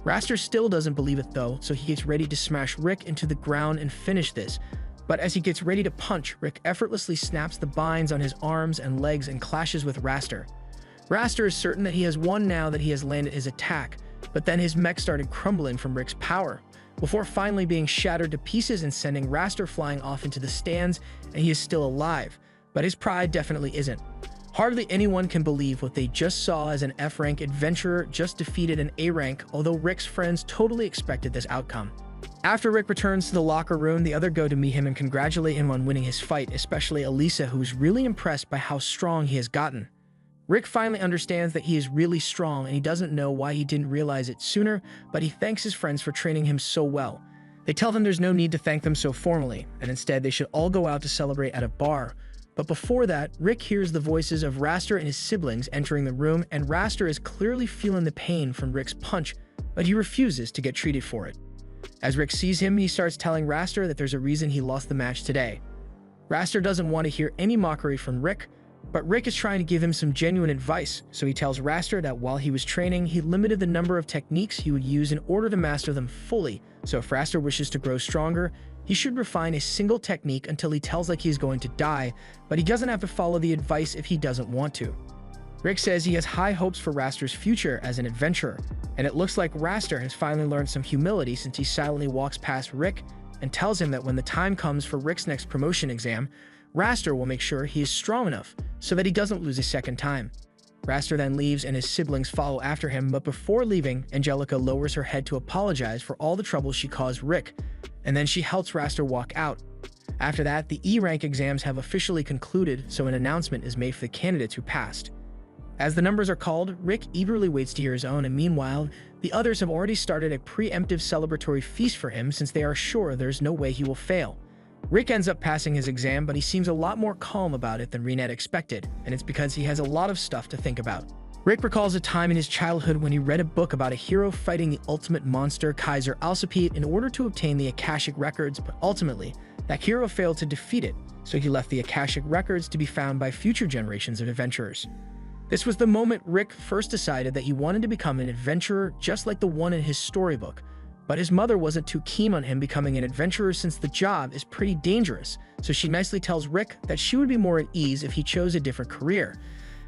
Raster still doesn't believe it though, so he gets ready to smash Rick into the ground and finish this. But as he gets ready to punch, Rick effortlessly snaps the binds on his arms and legs and clashes with Raster. Raster is certain that he has won now that he has landed his attack, but then his mech started crumbling from Rick's power, before finally being shattered to pieces and sending Raster flying off into the stands, and he is still alive, but his pride definitely isn't. Hardly anyone can believe what they just saw, as an F-rank adventurer just defeated an A-rank, although Rick's friends totally expected this outcome. After Rick returns to the locker room, the other go to meet him and congratulate him on winning his fight, especially Elisa, who is really impressed by how strong he has gotten. Rick finally understands that he is really strong, and he doesn't know why he didn't realize it sooner, but he thanks his friends for training him so well. They tell them there's no need to thank them so formally, and instead they should all go out to celebrate at a bar. But before that, Rick hears the voices of Raster and his siblings entering the room, and Raster is clearly feeling the pain from Rick's punch, but he refuses to get treated for it. As Rick sees him, he starts telling Raster that there's a reason he lost the match today. Raster doesn't want to hear any mockery from Rick, but Rick is trying to give him some genuine advice, so he tells Raster that while he was training, he limited the number of techniques he would use in order to master them fully, so if Raster wishes to grow stronger, he should refine a single technique until he tells like he's going to die, but he doesn't have to follow the advice if he doesn't want to. Rick says he has high hopes for Raster's future as an adventurer, and it looks like Raster has finally learned some humility, since he silently walks past Rick and tells him that when the time comes for Rick's next promotion exam, Raster will make sure he is strong enough so that he doesn't lose a second time. Raster then leaves and his siblings follow after him, but before leaving, Angelica lowers her head to apologize for all the trouble she caused Rick, and then she helps Raster walk out. After that, the E-rank exams have officially concluded, so an announcement is made for the candidates who passed. As the numbers are called, Rick eagerly waits to hear his own, and meanwhile, the others have already started a preemptive celebratory feast for him since they are sure there's no way he will fail. Rick ends up passing his exam, but he seems a lot more calm about it than Rinette expected, and it's because he has a lot of stuff to think about. Rick recalls a time in his childhood when he read a book about a hero fighting the ultimate monster, Kaiser Alcipete, in order to obtain the Akashic Records, but ultimately, that hero failed to defeat it, so he left the Akashic Records to be found by future generations of adventurers. This was the moment Rick first decided that he wanted to become an adventurer just like the one in his storybook, but his mother wasn't too keen on him becoming an adventurer since the job is pretty dangerous, so she nicely tells Rick that she would be more at ease if he chose a different career.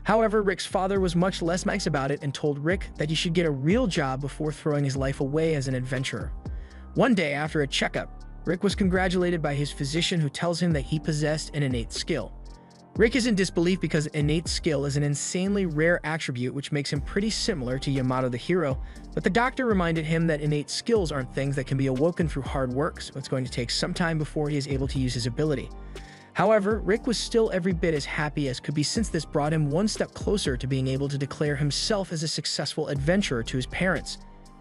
However, Rick's father was much less nice about it and told Rick that he should get a real job before throwing his life away as an adventurer. One day after a checkup, Rick was congratulated by his physician who tells him that he possessed an innate skill. Rick is in disbelief because innate skill is an insanely rare attribute which makes him pretty similar to Yamato the hero, but the doctor reminded him that innate skills aren't things that can be awoken through hard work, so it's going to take some time before he is able to use his ability. However, Rick was still every bit as happy as could be since this brought him one step closer to being able to declare himself as a successful adventurer to his parents.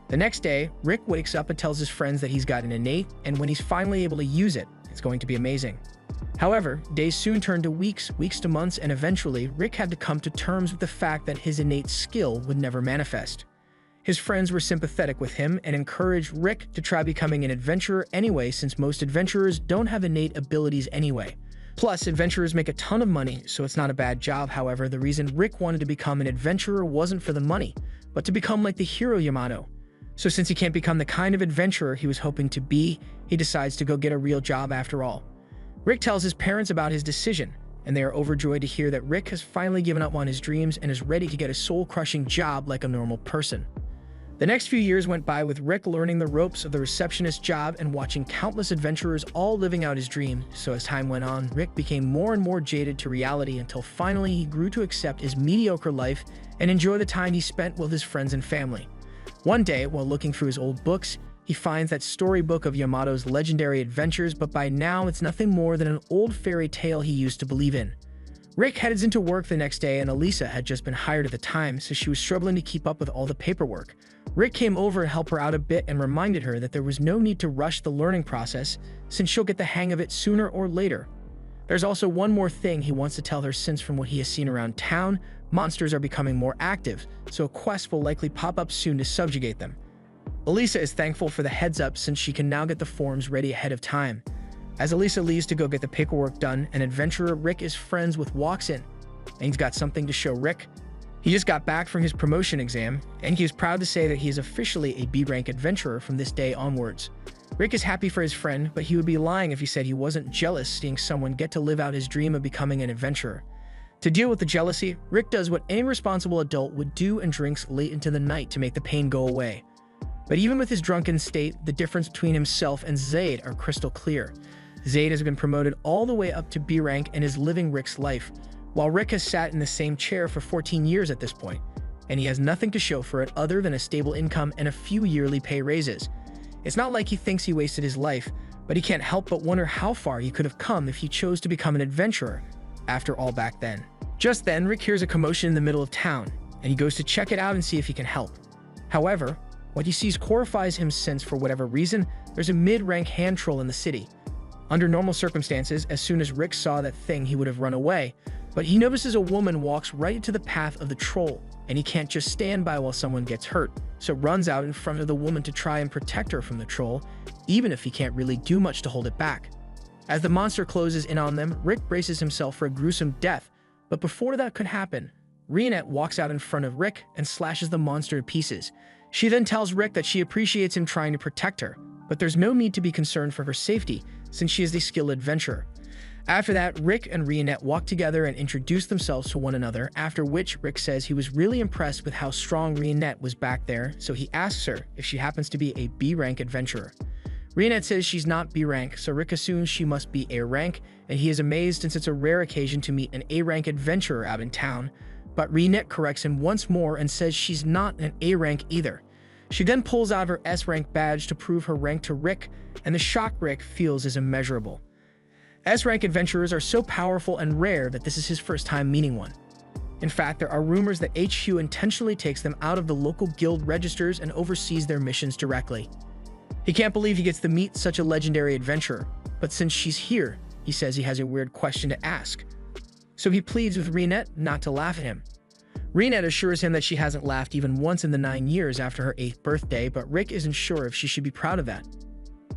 The next day, Rick wakes up and tells his friends that he's got an innate, and when he's finally able to use it, it's going to be amazing. However, days soon turned to weeks, weeks to months, and eventually, Rick had to come to terms with the fact that his innate skill would never manifest. His friends were sympathetic with him and encouraged Rick to try becoming an adventurer anyway, since most adventurers don't have innate abilities anyway. Plus, adventurers make a ton of money, so it's not a bad job. However, the reason Rick wanted to become an adventurer wasn't for the money, but to become like the hero Yamato. So since he can't become the kind of adventurer he was hoping to be, he decides to go get a real job after all. Rick tells his parents about his decision, and they are overjoyed to hear that Rick has finally given up on his dreams and is ready to get a soul-crushing job like a normal person. The next few years went by with Rick learning the ropes of the receptionist job and watching countless adventurers all living out his dream, so as time went on, Rick became more and more jaded to reality until finally he grew to accept his mediocre life and enjoy the time he spent with his friends and family. One day, while looking through his old books, he finds that storybook of Yamato's legendary adventures, but by now it's nothing more than an old fairy tale he used to believe in. Rick heads into work the next day, and Elisa had just been hired at the time, so she was struggling to keep up with all the paperwork. Rick came over to help her out a bit and reminded her that there was no need to rush the learning process, since she'll get the hang of it sooner or later. There's also one more thing he wants to tell her, since from what he has seen around town, monsters are becoming more active, so a quest will likely pop up soon to subjugate them. Elisa is thankful for the heads up since she can now get the forms ready ahead of time. As Elisa leaves to go get the paperwork done, an adventurer Rick is friends with walks in, and he's got something to show Rick. He just got back from his promotion exam, and he is proud to say that he is officially a B-rank adventurer from this day onwards. Rick is happy for his friend, but he would be lying if he said he wasn't jealous seeing someone get to live out his dream of becoming an adventurer. To deal with the jealousy, Rick does what any responsible adult would do and drinks late into the night to make the pain go away. But even with his drunken state, the difference between himself and Zaid are crystal clear. Zaid has been promoted all the way up to B rank and is living Rick's life, while Rick has sat in the same chair for 14 years at this point, and he has nothing to show for it other than a stable income and a few yearly pay raises. It's not like he thinks he wasted his life, but he can't help but wonder how far he could have come if he chose to become an adventurer, after all back then. Just then, Rick hears a commotion in the middle of town, and he goes to check it out and see if he can help. However, what he sees horrifies him since, for whatever reason, there's a mid-rank hand troll in the city. Under normal circumstances, as soon as Rick saw that thing, he would have run away, but he notices a woman walks right into the path of the troll, and he can't just stand by while someone gets hurt, so runs out in front of the woman to try and protect her from the troll, even if he can't really do much to hold it back. As the monster closes in on them, Rick braces himself for a gruesome death, but before that could happen, Rinette walks out in front of Rick and slashes the monster to pieces. She then tells Rick that she appreciates him trying to protect her, but there's no need to be concerned for her safety, since she is a skilled adventurer. After that, Rick and Rinette walk together and introduce themselves to one another, after which Rick says he was really impressed with how strong Rinette was back there, so he asks her if she happens to be a B-rank adventurer. Rinette says she's not B-rank, so Rick assumes she must be A-rank, and he is amazed since it's a rare occasion to meet an A-rank adventurer out in town, but Rinette corrects him once more and says she's not an A-rank either. She then pulls out her S-rank badge to prove her rank to Rick, and the shock Rick feels is immeasurable. S-rank adventurers are so powerful and rare that this is his first time meeting one. In fact, there are rumors that HQ intentionally takes them out of the local guild registers and oversees their missions directly. He can't believe he gets to meet such a legendary adventurer, but since she's here, he says he has a weird question to ask. So he pleads with Reinette not to laugh at him. Reinette assures him that she hasn't laughed even once in the 9 years after her 8th birthday, but Rick isn't sure if she should be proud of that.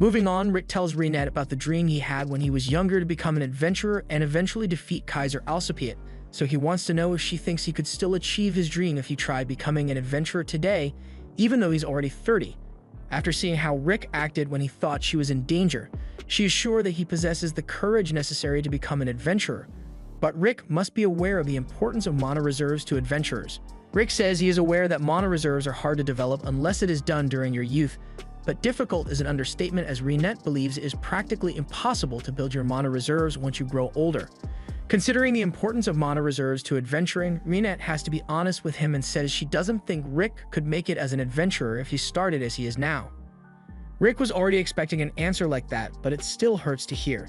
Moving on, Rick tells Reinette about the dream he had when he was younger to become an adventurer and eventually defeat Kaiser Alcipiat, so he wants to know if she thinks he could still achieve his dream if he tried becoming an adventurer today, even though he's already 30. After seeing how Rick acted when he thought she was in danger, she is sure that he possesses the courage necessary to become an adventurer. But Rick must be aware of the importance of mana reserves to adventurers. Rick says he is aware that mana reserves are hard to develop unless it is done during your youth, but difficult is an understatement as Reinette believes it is practically impossible to build your mana reserves once you grow older. Considering the importance of mana reserves to adventuring, Reinette has to be honest with him and says she doesn't think Rick could make it as an adventurer if he started as he is now. Rick was already expecting an answer like that, but it still hurts to hear.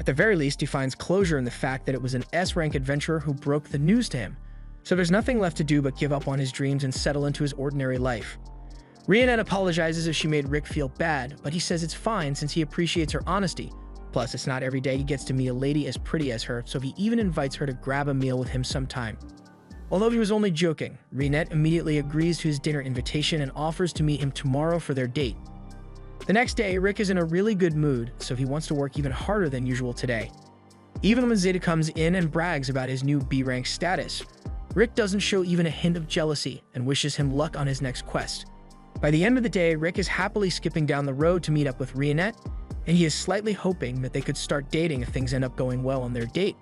At the very least, he finds closure in the fact that it was an S-rank adventurer who broke the news to him, so there's nothing left to do but give up on his dreams and settle into his ordinary life. Reinette apologizes if she made Rick feel bad, but he says it's fine since he appreciates her honesty. Plus, it's not every day he gets to meet a lady as pretty as her, so he even invites her to grab a meal with him sometime. Although he was only joking, Reinette immediately agrees to his dinner invitation and offers to meet him tomorrow for their date. The next day, Rick is in a really good mood, so he wants to work even harder than usual today. Even when Zeta comes in and brags about his new B-rank status, Rick doesn't show even a hint of jealousy and wishes him luck on his next quest. By the end of the day, Rick is happily skipping down the road to meet up with Reinette, and he is slightly hoping that they could start dating if things end up going well on their date.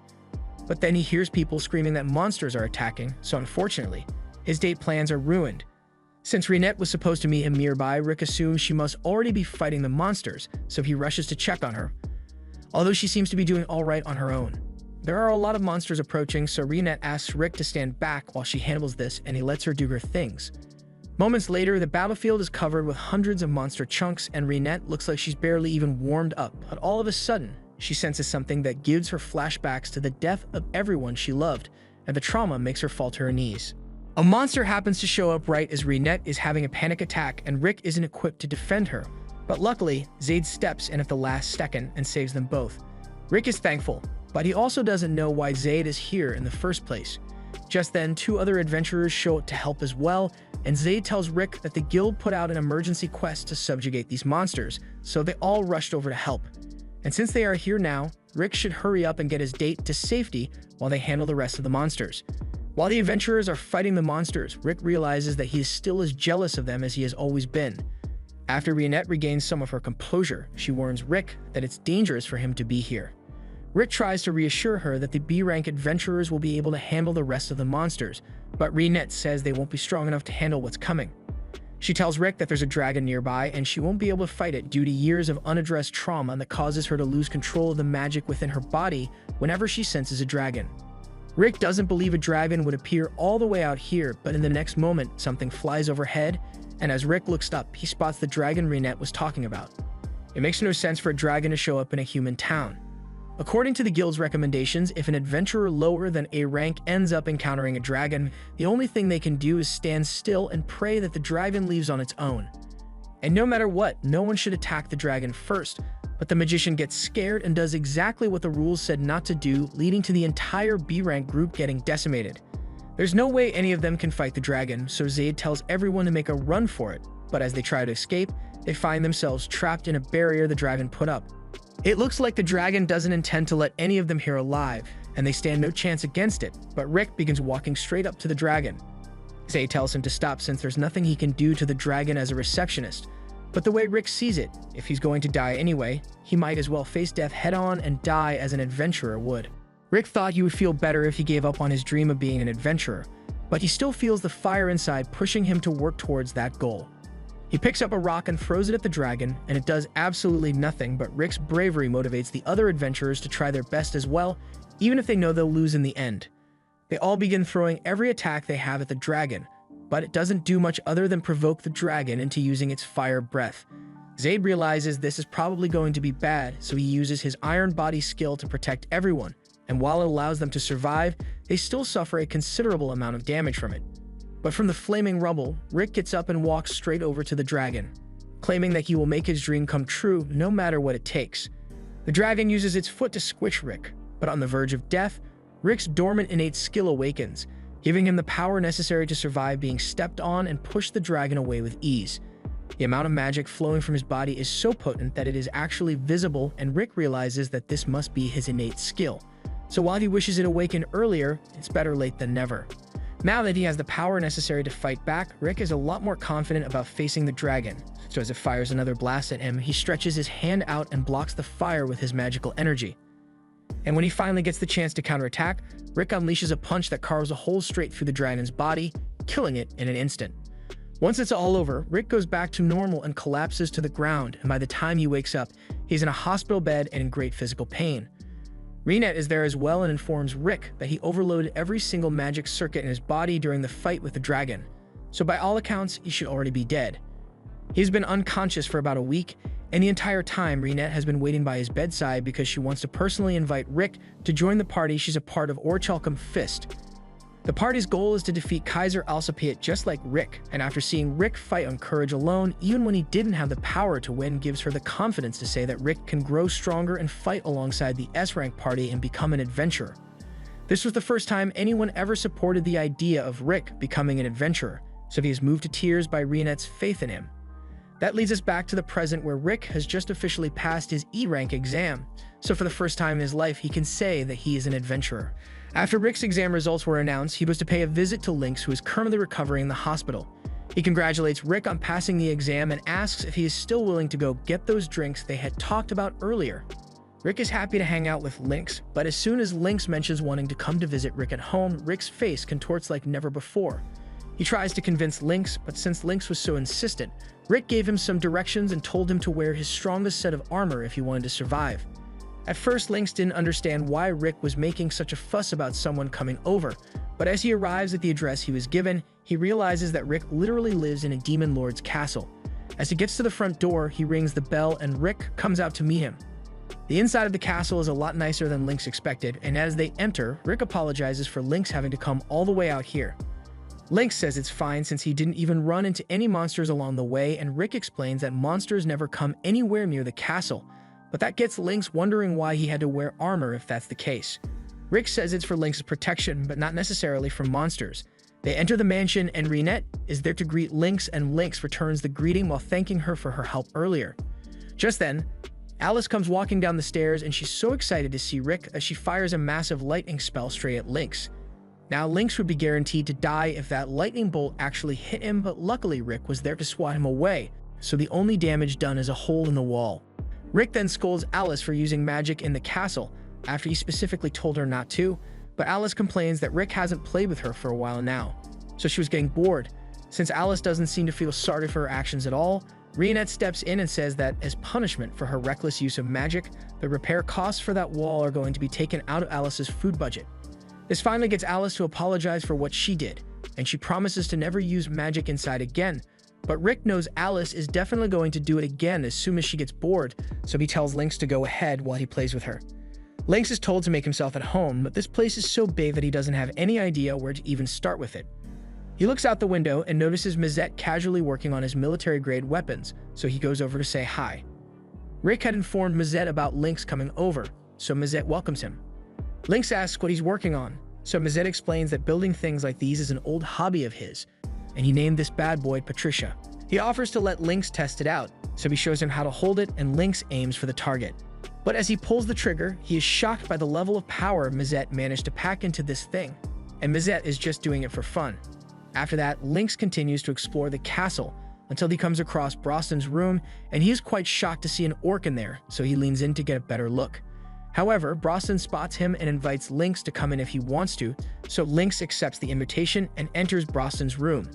But then he hears people screaming that monsters are attacking, so unfortunately, his date plans are ruined. Since Reinette was supposed to meet him nearby, Rick assumes she must already be fighting the monsters, so he rushes to check on her, although she seems to be doing alright on her own. There are a lot of monsters approaching, so Reinette asks Rick to stand back while she handles this and he lets her do her things. Moments later, the battlefield is covered with hundreds of monster chunks and Reinette looks like she's barely even warmed up, but all of a sudden, she senses something that gives her flashbacks to the death of everyone she loved, and the trauma makes her fall to her knees. A monster happens to show up right as Reinette is having a panic attack and Rick isn't equipped to defend her, but luckily, Zaid steps in at the last second and saves them both. Rick is thankful, but he also doesn't know why Zaid is here in the first place. Just then, 2 other adventurers show up to help as well, and Zaid tells Rick that the guild put out an emergency quest to subjugate these monsters, so they all rushed over to help. And since they are here now, Rick should hurry up and get his date to safety while they handle the rest of the monsters. While the adventurers are fighting the monsters, Rick realizes that he is still as jealous of them as he has always been. After Reinette regains some of her composure, she warns Rick that it's dangerous for him to be here. Rick tries to reassure her that the B-rank adventurers will be able to handle the rest of the monsters, but Reinette says they won't be strong enough to handle what's coming. She tells Rick that there's a dragon nearby and she won't be able to fight it due to years of unaddressed trauma that causes her to lose control of the magic within her body whenever she senses a dragon. Rick doesn't believe a dragon would appear all the way out here, but in the next moment, something flies overhead, and as Rick looks up, he spots the dragon Reinette was talking about. It makes no sense for a dragon to show up in a human town. According to the guild's recommendations, if an adventurer lower than A rank ends up encountering a dragon, the only thing they can do is stand still and pray that the dragon leaves on its own. And no matter what, no one should attack the dragon first, but the magician gets scared and does exactly what the rules said not to do, leading to the entire B-rank group getting decimated. There's no way any of them can fight the dragon, so Zaid tells everyone to make a run for it, but as they try to escape, they find themselves trapped in a barrier the dragon put up. It looks like the dragon doesn't intend to let any of them here alive, and they stand no chance against it, but Rick begins walking straight up to the dragon. Zaid tells him to stop since there's nothing he can do to the dragon as a receptionist, but the way Rick sees it, if he's going to die anyway, he might as well face death head-on and die as an adventurer would. Rick thought he would feel better if he gave up on his dream of being an adventurer, but he still feels the fire inside pushing him to work towards that goal. He picks up a rock and throws it at the dragon, and it does absolutely nothing, but Rick's bravery motivates the other adventurers to try their best as well, even if they know they'll lose in the end. They all begin throwing every attack they have at the dragon, but it doesn't do much other than provoke the dragon into using its fire breath. Zaid realizes this is probably going to be bad, so he uses his iron body skill to protect everyone, and while it allows them to survive, they still suffer a considerable amount of damage from it. But from the flaming rubble, Rick gets up and walks straight over to the dragon, claiming that he will make his dream come true no matter what it takes. The dragon uses its foot to squish Rick, but on the verge of death, Rick's dormant innate skill awakens, giving him the power necessary to survive being stepped on and push the dragon away with ease. The amount of magic flowing from his body is so potent that it is actually visible, and Rick realizes that this must be his innate skill. So while he wishes it awakened earlier, it's better late than never. Now that he has the power necessary to fight back, Rick is a lot more confident about facing the dragon. So as it fires another blast at him, he stretches his hand out and blocks the fire with his magical energy. And when he finally gets the chance to counterattack, Rick unleashes a punch that carves a hole straight through the dragon's body, killing it in an instant. Once it's all over, Rick goes back to normal and collapses to the ground, and by the time he wakes up, he's in a hospital bed and in great physical pain. Renet is there as well and informs Rick that he overloaded every single magic circuit in his body during the fight with the dragon, so by all accounts, he should already be dead. He's been unconscious for about a week, and the entire time Renet has been waiting by his bedside because she wants to personally invite Rick to join the party she's a part of Orichalcum Fist. The party's goal is to defeat Kaiser Alcipiat just like Rick, and after seeing Rick fight on courage alone, even when he didn't have the power to win, gives her the confidence to say that Rick can grow stronger and fight alongside the S-Rank party and become an adventurer. This was the first time anyone ever supported the idea of Rick becoming an adventurer, so he is moved to tears by Renet's faith in him. That leads us back to the present where Rick has just officially passed his E-Rank exam, so for the first time in his life he can say that he is an adventurer. After Rick's exam results were announced, he was to pay a visit to Lynx, who is currently recovering in the hospital. He congratulates Rick on passing the exam and asks if he is still willing to go get those drinks they had talked about earlier. Rick is happy to hang out with Lynx, but as soon as Lynx mentions wanting to come to visit Rick at home, Rick's face contorts like never before. He tries to convince Lynx, but since Lynx was so insistent, Rick gave him some directions and told him to wear his strongest set of armor if he wanted to survive. At first, Lynx didn't understand why Rick was making such a fuss about someone coming over, but as he arrives at the address he was given, he realizes that Rick literally lives in a demon lord's castle. As he gets to the front door, he rings the bell and Rick comes out to meet him. The inside of the castle is a lot nicer than Lynx expected, and as they enter, Rick apologizes for Lynx having to come all the way out here. Lynx says it's fine since he didn't even run into any monsters along the way, and Rick explains that monsters never come anywhere near the castle, but that gets Lynx wondering why he had to wear armor if that's the case. Rick says it's for Lynx's protection, but not necessarily from monsters. They enter the mansion and Renet is there to greet Lynx, and Lynx returns the greeting while thanking her for her help earlier. Just then, Alice comes walking down the stairs and she's so excited to see Rick that she fires a massive lightning spell straight at Lynx. Now Lynx would be guaranteed to die if that lightning bolt actually hit him, but luckily Rick was there to swat him away, so the only damage done is a hole in the wall. Rick then scolds Alice for using magic in the castle, after he specifically told her not to, but Alice complains that Rick hasn't played with her for a while now, so she was getting bored. Since Alice doesn't seem to feel sorry for her actions at all, Renet steps in and says that as punishment for her reckless use of magic, the repair costs for that wall are going to be taken out of Alice's food budget. This finally gets Alice to apologize for what she did, and she promises to never use magic inside again, but Rick knows Alice is definitely going to do it again as soon as she gets bored, so he tells Lynx to go ahead while he plays with her. Lynx is told to make himself at home, but this place is so big that he doesn't have any idea where to even start with it. He looks out the window and notices Mazette casually working on his military-grade weapons, so he goes over to say hi. Rick had informed Mazette about Lynx coming over, so Mazette welcomes him. Lynx asks what he's working on, so Mazette explains that building things like these is an old hobby of his, and he named this bad boy Patricia. He offers to let Lynx test it out, so he shows him how to hold it and Lynx aims for the target. But as he pulls the trigger, he is shocked by the level of power Mazette managed to pack into this thing, and Mazette is just doing it for fun. After that, Lynx continues to explore the castle until he comes across Broston's room, and he is quite shocked to see an orc in there, so he leans in to get a better look. However, Broston spots him and invites Lynx to come in if he wants to, so Lynx accepts the invitation and enters Broston's room.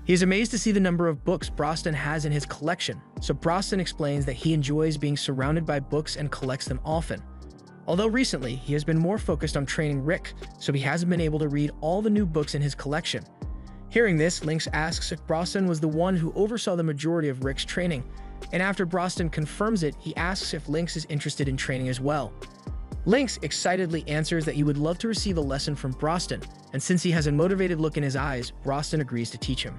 He is amazed to see the number of books Broston has in his collection, so Broston explains that he enjoys being surrounded by books and collects them often. Although recently, he has been more focused on training Rick, so he hasn't been able to read all the new books in his collection. Hearing this, Lynx asks if Broston was the one who oversaw the majority of Rick's training, and after Broston confirms it, he asks if Lynx is interested in training as well. Lynx excitedly answers that he would love to receive a lesson from Broston, and since he has a motivated look in his eyes, Broston agrees to teach him.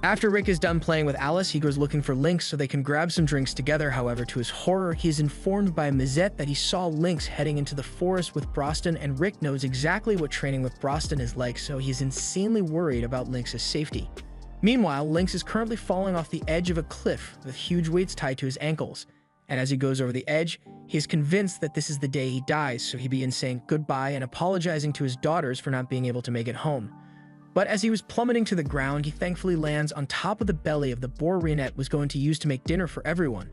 After Rick is done playing with Alice, he goes looking for Lynx so they can grab some drinks together. However, to his horror, he is informed by Mazette that he saw Lynx heading into the forest with Broston, and Rick knows exactly what training with Broston is like, so he's insanely worried about Lynx's safety. Meanwhile, Lynx is currently falling off the edge of a cliff with huge weights tied to his ankles, and as he goes over the edge, he is convinced that this is the day he dies, so he begins saying goodbye and apologizing to his daughters for not being able to make it home. But as he was plummeting to the ground, he thankfully lands on top of the belly of the boar Reinette was going to use to make dinner for everyone.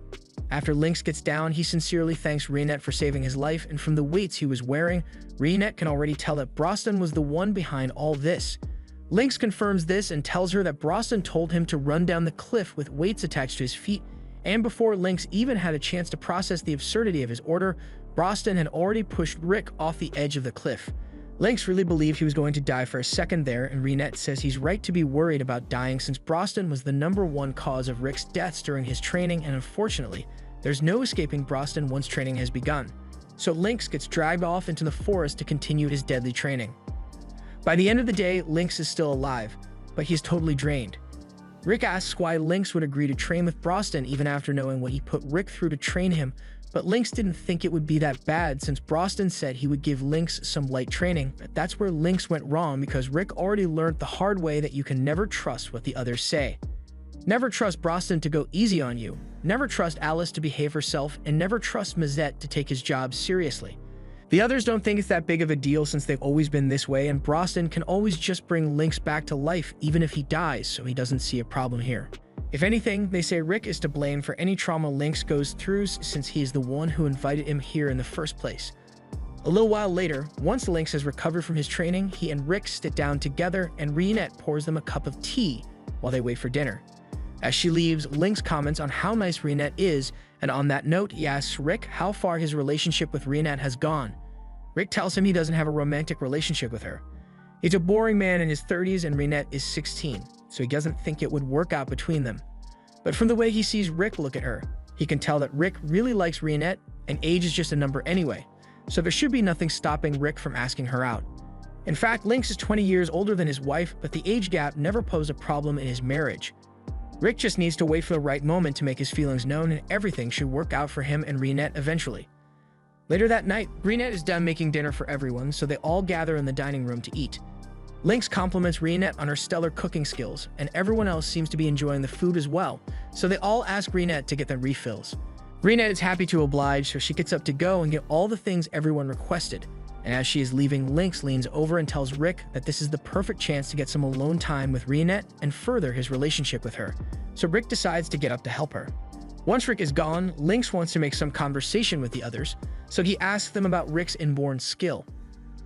After Lynx gets down, he sincerely thanks Reinette for saving his life, and from the weights he was wearing, Reinette can already tell that Broston was the one behind all this. Lynx confirms this and tells her that Broston told him to run down the cliff with weights attached to his feet, and before Lynx even had a chance to process the absurdity of his order, Broston had already pushed Rick off the edge of the cliff. Lynx really believed he was going to die for a second there, and Reinette says he's right to be worried about dying since Broston was the #1 cause of Rick's deaths during his training, and unfortunately, there's no escaping Broston once training has begun. So Lynx gets dragged off into the forest to continue his deadly training. By the end of the day, Lynx is still alive, but he's totally drained. Rick asks why Lynx would agree to train with Broston even after knowing what he put Rick through to train him, but Lynx didn't think it would be that bad since Broston said he would give Lynx some light training. But that's where Lynx went wrong because Rick already learned the hard way that you can never trust what the others say. Never trust Broston to go easy on you, never trust Alice to behave herself, and never trust Mazette to take his job seriously. The others don't think it's that big of a deal since they've always been this way, and Broston can always just bring Lynx back to life even if he dies, so he doesn't see a problem here. If anything, they say Rick is to blame for any trauma Lynx goes through since he is the one who invited him here in the first place. A little while later, once Lynx has recovered from his training, he and Rick sit down together and Reinette pours them a cup of tea while they wait for dinner. As she leaves, Lynx comments on how nice Reinette is, and on that note, he asks Rick how far his relationship with Reinette has gone. Rick tells him he doesn't have a romantic relationship with her. He's a boring man in his 30s and Reinette is 16, so he doesn't think it would work out between them. But from the way he sees Rick look at her, he can tell that Rick really likes Reinette, and age is just a number anyway, so there should be nothing stopping Rick from asking her out. In fact, Lynx is 20 years older than his wife, but the age gap never posed a problem in his marriage. Rick just needs to wait for the right moment to make his feelings known, and everything should work out for him and Reinette eventually. Later that night, Reinette is done making dinner for everyone, so they all gather in the dining room to eat. Lynx compliments Reinette on her stellar cooking skills, and everyone else seems to be enjoying the food as well, so they all ask Reinette to get them refills. Reinette is happy to oblige, so she gets up to go and get all the things everyone requested, and as she is leaving, Lynx leans over and tells Rick that this is the perfect chance to get some alone time with Reinette and further his relationship with her, so Rick decides to get up to help her. Once Rick is gone, Lynx wants to make some conversation with the others, so he asks them about Rick's inborn skill.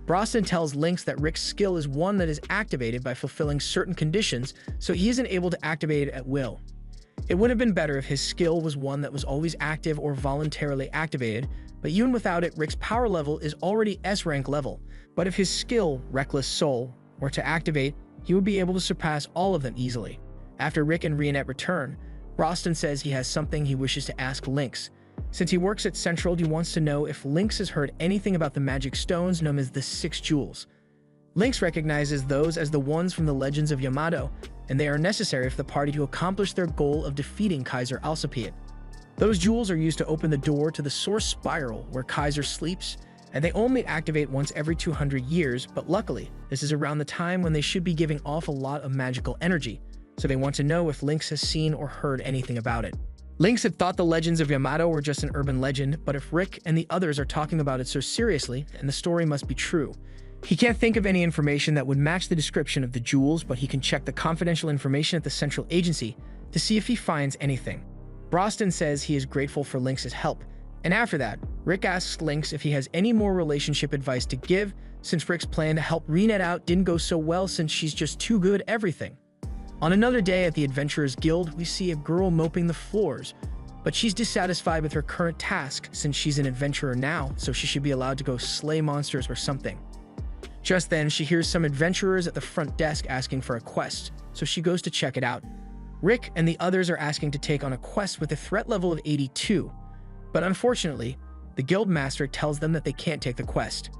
Broston tells Lynx that Rick's skill is one that is activated by fulfilling certain conditions, so he isn't able to activate it at will. It would have been better if his skill was one that was always active or voluntarily activated, but even without it, Rick's power level is already S-rank level. But if his skill, Reckless Soul, were to activate, he would be able to surpass all of them easily. After Rick and Reinette return, Broston says he has something he wishes to ask Lynx. Since he works at Central, he wants to know if Lynx has heard anything about the magic stones known as the 6 Jewels. Lynx recognizes those as the ones from the Legends of Yamato, and they are necessary for the party to accomplish their goal of defeating Kaiser Alcipiade. Those jewels are used to open the door to the Source Spiral where Kaiser sleeps, and they only activate once every 200 years, but luckily, this is around the time when they should be giving off a lot of magical energy, so they want to know if Lynx has seen or heard anything about it. Lynx had thought the Legends of Yamato were just an urban legend, but if Rick and the others are talking about it so seriously, then the story must be true. He can't think of any information that would match the description of the jewels, but he can check the confidential information at the Central Agency to see if he finds anything. Broston says he is grateful for Lynx's help, and after that, Rick asks Lynx if he has any more relationship advice to give, since Rick's plan to help Reinette out didn't go so well since she's just too good at everything. On another day at the Adventurers Guild, we see a girl moping the floors, but she's dissatisfied with her current task since she's an adventurer now, so she should be allowed to go slay monsters or something. Just then, she hears some adventurers at the front desk asking for a quest, so she goes to check it out. Rick and the others are asking to take on a quest with a threat level of 82, but unfortunately, The guild master tells them that they can't take the quest.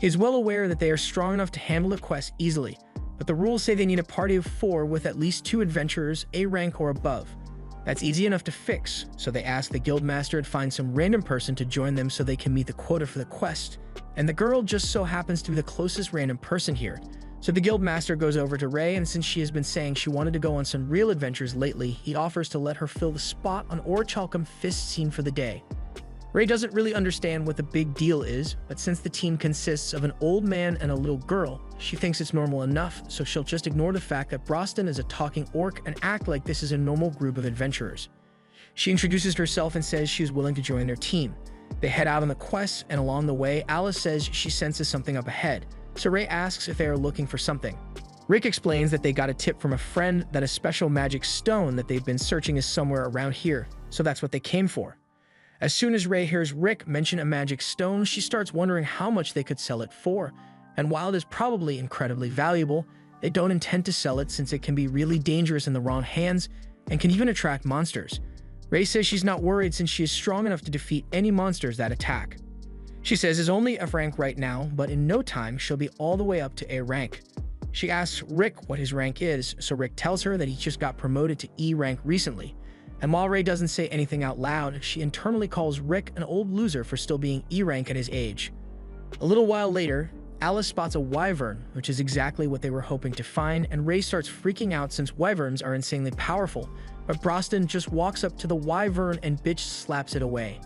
He is well aware that they are strong enough to handle the quest easily, but the rules say they need a party of 4 with at least 2 adventurers, A rank or above. That's easy enough to fix, so they ask the guild master to find some random person to join them so they can meet the quota for the quest. And the girl just so happens to be the closest random person here. So the guild master goes over to Ray, and since she has been saying she wanted to go on some real adventures lately, he offers to let her fill the spot on Orichalcum Fist scene for the day. Ray doesn't really understand what the big deal is, but since the team consists of an old man and a little girl, she thinks it's normal enough, so she'll just ignore the fact that Broston is a talking orc and act like this is a normal group of adventurers. She introduces herself and says she is willing to join their team. They head out on the quest, and along the way, Alice says she senses something up ahead, so Ray asks if they are looking for something. Rick explains that they got a tip from a friend that a special magic stone that they've been searching is somewhere around here, so that's what they came for. As soon as Ray hears Rick mention a magic stone, she starts wondering how much they could sell it for, and while it is probably incredibly valuable, they don't intend to sell it since it can be really dangerous in the wrong hands and can even attract monsters. Ray says she's not worried since she is strong enough to defeat any monsters that attack. She says is only F rank right now, but in no time she'll be all the way up to A rank. She asks Rick what his rank is, so Rick tells her that he just got promoted to E rank recently. And while Ray doesn't say anything out loud, she internally calls Rick an old loser for still being E rank at his age. A little while later, Alice spots a wyvern, which is exactly what they were hoping to find, and Ray starts freaking out since wyverns are insanely powerful, but Broston just walks up to the wyvern and bitch slaps it away.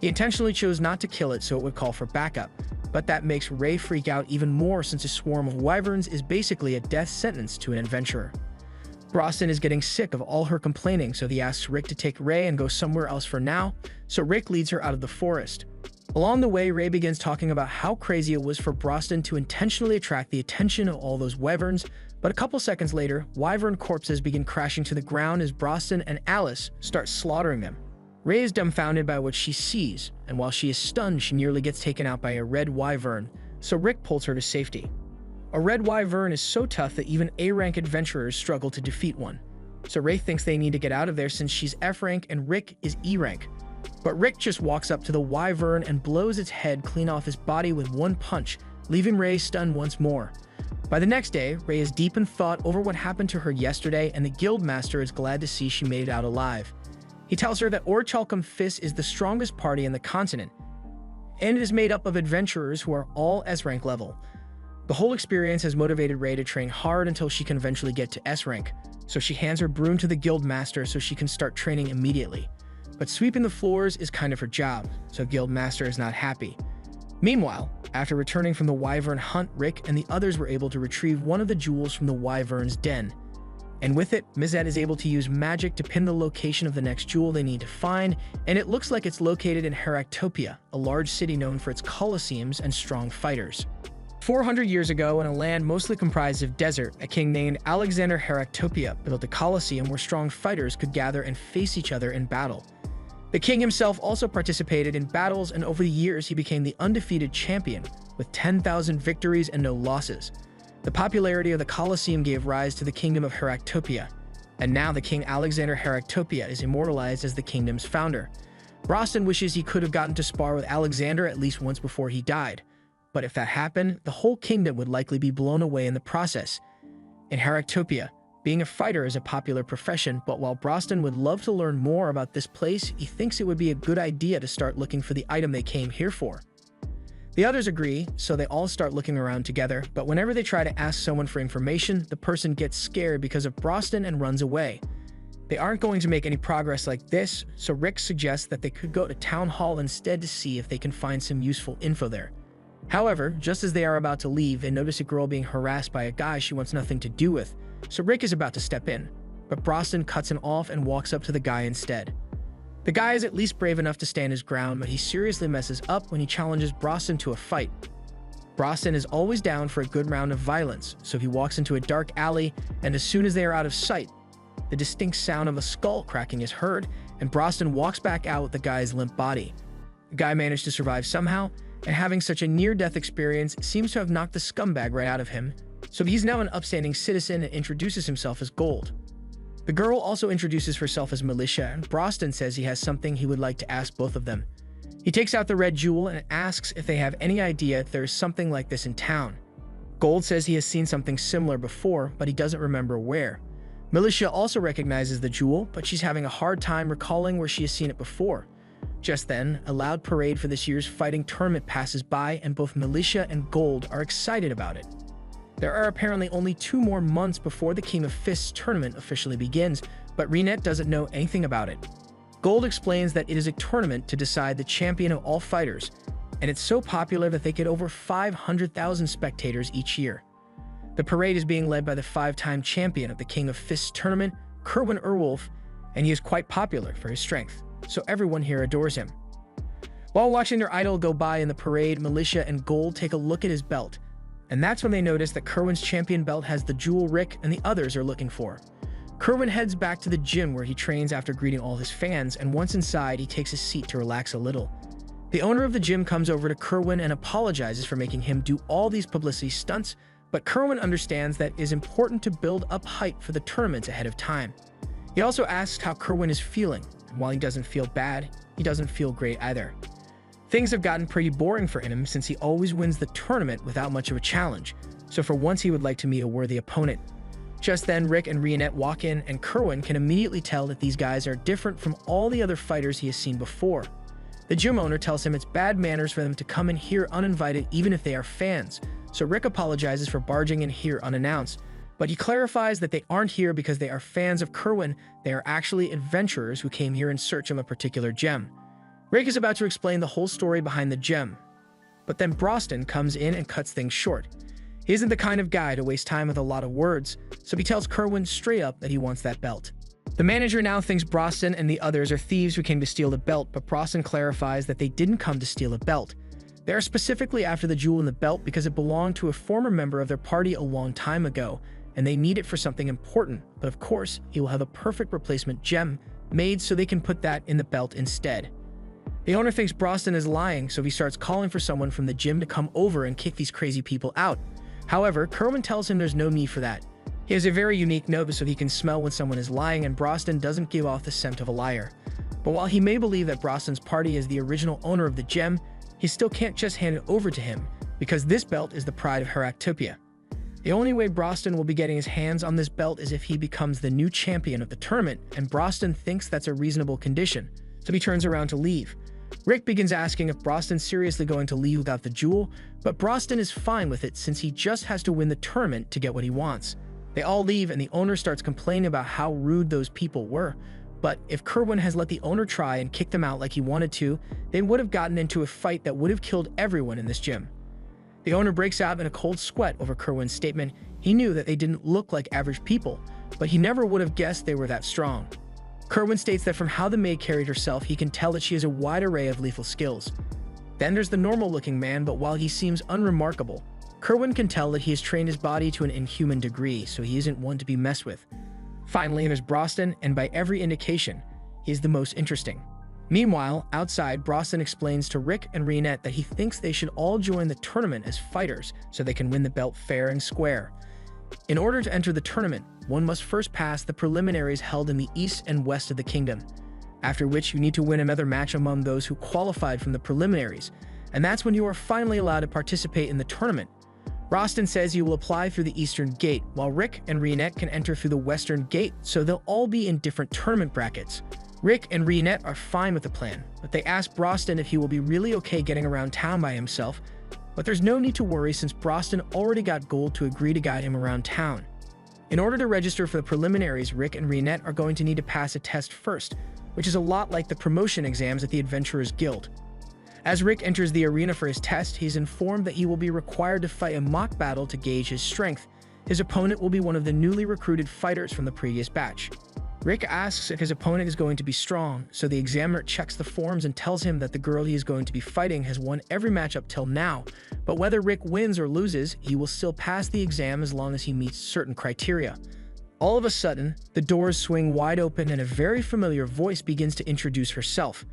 He intentionally chose not to kill it so it would call for backup, but that makes Ray freak out even more since a swarm of wyverns is basically a death sentence to an adventurer. Broston is getting sick of all her complaining, so he asks Rick to take Ray and go somewhere else for now, so Rick leads her out of the forest. Along the way, Ray begins talking about how crazy it was for Broston to intentionally attract the attention of all those wyverns, but a couple seconds later, wyvern corpses begin crashing to the ground as Broston and Alice start slaughtering them. Ray is dumbfounded by what she sees, and while she is stunned, she nearly gets taken out by a red wyvern, so Rick pulls her to safety. A red wyvern is so tough that even A-rank adventurers struggle to defeat one. So Ray thinks they need to get out of there since she's F rank and Rick is E rank. But Rick just walks up to the wyvern and blows its head clean off his body with one punch, leaving Ray stunned once more. By the next day, Ray is deep in thought over what happened to her yesterday, and the guildmaster is glad to see she made it out alive. He tells her that Orichalcum Fist is the strongest party in the continent, and it is made up of adventurers who are all S-rank level. The whole experience has motivated Ray to train hard until she can eventually get to S rank, so she hands her broom to the guild master so she can start training immediately. But sweeping the floors is kind of her job, so guild master is not happy. Meanwhile, after returning from the wyvern hunt, Rick and the others were able to retrieve one of the jewels from the wyvern's den. And with it, Mizet is able to use magic to pin the location of the next jewel they need to find, and it looks like it's located in Heractopia, a large city known for its colosseums and strong fighters. 400 years ago, in a land mostly comprised of desert, a king named Alexander Heractopia built a colosseum where strong fighters could gather and face each other in battle. The king himself also participated in battles, and over the years he became the undefeated champion, with 10,000 victories and no losses. The popularity of the Colosseum gave rise to the Kingdom of Heractopia, and now the King Alexander Heractopia is immortalized as the kingdom's founder. Broston wishes he could have gotten to spar with Alexander at least once before he died. But if that happened, the whole kingdom would likely be blown away in the process. In Heractopia, being a fighter is a popular profession, but while Broston would love to learn more about this place, he thinks it would be a good idea to start looking for the item they came here for. The others agree, so they all start looking around together, but whenever they try to ask someone for information, the person gets scared because of Broston and runs away. They aren't going to make any progress like this, so Rick suggests that they could go to Town Hall instead to see if they can find some useful info there. However, just as they are about to leave, they notice a girl being harassed by a guy she wants nothing to do with, so Rick is about to step in, but Broston cuts him off and walks up to the guy instead. The guy is at least brave enough to stand his ground, but he seriously messes up when he challenges Broston to a fight. Broston is always down for a good round of violence, so he walks into a dark alley, and as soon as they are out of sight, the distinct sound of a skull cracking is heard, and Broston walks back out with the guy's limp body. The guy managed to survive somehow, and having such a near-death experience seems to have knocked the scumbag right out of him, so he's now an upstanding citizen and introduces himself as Gold. The girl also introduces herself as Militia, and Broston says he has something he would like to ask both of them. He takes out the red jewel and asks if they have any idea if there is something like this in town. Gold says he has seen something similar before, but he doesn't remember where. Militia also recognizes the jewel, but she's having a hard time recalling where she has seen it before. Just then, a loud parade for this year's fighting tournament passes by, and both Militia and Gold are excited about it. There are apparently only 2 more months before the King of Fists tournament officially begins, but Renette doesn't know anything about it. Gold explains that it is a tournament to decide the champion of all fighters, and it's so popular that they get over 500,000 spectators each year. The parade is being led by the 5-time champion of the King of Fists tournament, Kerwin Erwolf, and he is quite popular for his strength, so everyone here adores him. While watching their idol go by in the parade, Militia and Gold take a look at his belt, and that's when they notice that Kerwin's champion belt has the jewel Rick and the others are looking for. Kerwin heads back to the gym where he trains after greeting all his fans, and once inside, he takes a seat to relax a little. The owner of the gym comes over to Kerwin and apologizes for making him do all these publicity stunts, but Kerwin understands that it is important to build up hype for the tournaments ahead of time. He also asks how Kerwin is feeling, and while he doesn't feel bad, he doesn't feel great either. Things have gotten pretty boring for him since he always wins the tournament without much of a challenge, so for once he would like to meet a worthy opponent. Just then, Rick and Renette walk in, and Kerwin can immediately tell that these guys are different from all the other fighters he has seen before. The gym owner tells him it's bad manners for them to come in here uninvited even if they are fans, so Rick apologizes for barging in here unannounced, but he clarifies that they aren't here because they are fans of Kerwin, they are actually adventurers who came here in search of a particular gem. Rick is about to explain the whole story behind the gem, but then Broston comes in and cuts things short. He isn't the kind of guy to waste time with a lot of words, so he tells Kerwin straight up that he wants that belt. The manager now thinks Broston and the others are thieves who came to steal the belt, but Broston clarifies that they didn't come to steal a belt. They are specifically after the jewel in the belt because it belonged to a former member of their party a long time ago, and they need it for something important, but of course, he will have a perfect replacement gem made so they can put that in the belt instead. The owner thinks Broston is lying, so he starts calling for someone from the gym to come over and kick these crazy people out. However, Kerwin tells him there's no need for that. He has a very unique nose so he can smell when someone is lying, and Broston doesn't give off the scent of a liar. But while he may believe that Broston's party is the original owner of the gem, he still can't just hand it over to him, because this belt is the pride of Heractopia. The only way Broston will be getting his hands on this belt is if he becomes the new champion of the tournament, and Broston thinks that's a reasonable condition, so he turns around to leave. Rick begins asking if Broston's seriously going to leave without the jewel, but Broston is fine with it since he just has to win the tournament to get what he wants. They all leave, and the owner starts complaining about how rude those people were, but if Kerwin has let the owner try and kick them out like he wanted to, they would have gotten into a fight that would have killed everyone in this gym. The owner breaks out in a cold sweat over Kerwin's statement. He knew that they didn't look like average people, but he never would have guessed they were that strong. Kerwin states that from how the maid carried herself, he can tell that she has a wide array of lethal skills. Then there's the normal-looking man, but while he seems unremarkable, Kerwin can tell that he has trained his body to an inhuman degree, so he isn't one to be messed with. Finally, there's Broston, and by every indication, he is the most interesting. Meanwhile, outside, Broston explains to Rick and Renette that he thinks they should all join the tournament as fighters so they can win the belt fair and square. In order to enter the tournament, one must first pass the preliminaries held in the east and west of the kingdom, after which you need to win another match among those who qualified from the preliminaries, and that's when you are finally allowed to participate in the tournament. Broston says you will apply through the eastern gate, while Rick and Renette can enter through the western gate, so they'll all be in different tournament brackets. Rick and Renette are fine with the plan, but they ask Broston if he will be really okay getting around town by himself, but there's no need to worry since Broston already got Gold to agree to guide him around town. In order to register for the preliminaries, Rick and Renette are going to need to pass a test first, which is a lot like the promotion exams at the Adventurers Guild. As Rick enters the arena for his test, he's informed that he will be required to fight a mock battle to gauge his strength. His opponent will be one of the newly recruited fighters from the previous batch. Rick asks if his opponent is going to be strong, so the examiner checks the forms and tells him that the girl he is going to be fighting has won every match up till now, but whether Rick wins or loses, he will still pass the exam as long as he meets certain criteria. All of a sudden, the doors swing wide open and a very familiar voice begins to introduce herself.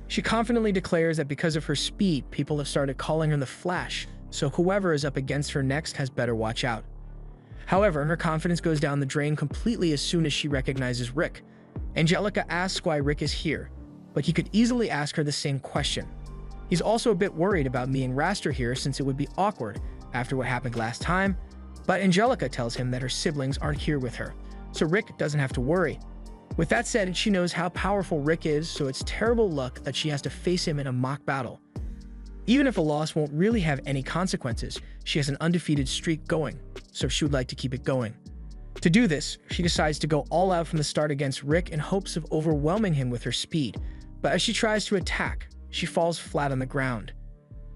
She confidently declares that because of her speed, people have started calling her the Flash, so whoever is up against her next has better watch out. However, her confidence goes down the drain completely as soon as she recognizes Rick. Angelica asks why Rick is here, but he could easily ask her the same question. He's also a bit worried about me and Raster here since it would be awkward after what happened last time, but Angelica tells him that her siblings aren't here with her, so Rick doesn't have to worry. With that said, she knows how powerful Rick is, so it's terrible luck that she has to face him in a mock battle. Even if a loss won't really have any consequences, she has an undefeated streak going, so she would like to keep it going. To do this, she decides to go all out from the start against Rick in hopes of overwhelming him with her speed, but as she tries to attack, she falls flat on the ground.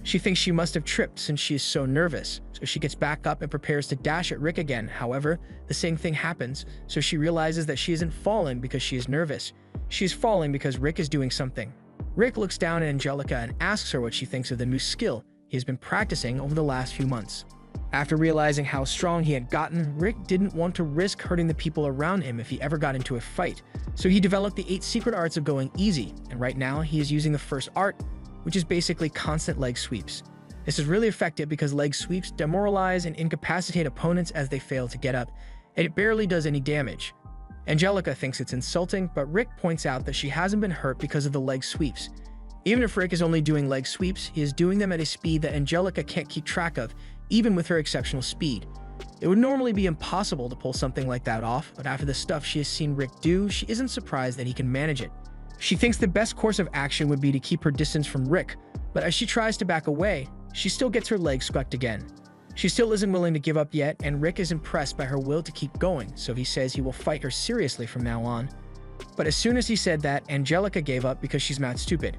She thinks she must have tripped since she is so nervous, so she gets back up and prepares to dash at Rick again. However, the same thing happens, so she realizes that she isn't falling because she is nervous. She is falling because Rick is doing something. Rick looks down at Angelica and asks her what she thinks of the new skill he has been practicing over the last few months. After realizing how strong he had gotten, Rick didn't want to risk hurting the people around him if he ever got into a fight, so he developed the 8 secret arts of going easy, and right now he is using the first art, which is basically constant leg sweeps. This is really effective because leg sweeps demoralize and incapacitate opponents as they fail to get up, and it barely does any damage. Angelica thinks it's insulting, but Rick points out that she hasn't been hurt because of the leg sweeps. Even if Rick is only doing leg sweeps, he is doing them at a speed that Angelica can't keep track of, even with her exceptional speed. It would normally be impossible to pull something like that off, but after the stuff she has seen Rick do, she isn't surprised that he can manage it. She thinks the best course of action would be to keep her distance from Rick, but as she tries to back away, she still gets her legs squeaked again. She still isn't willing to give up yet, and Rick is impressed by her will to keep going, so he says he will fight her seriously from now on. But as soon as he said that, Angelica gave up because she's not stupid.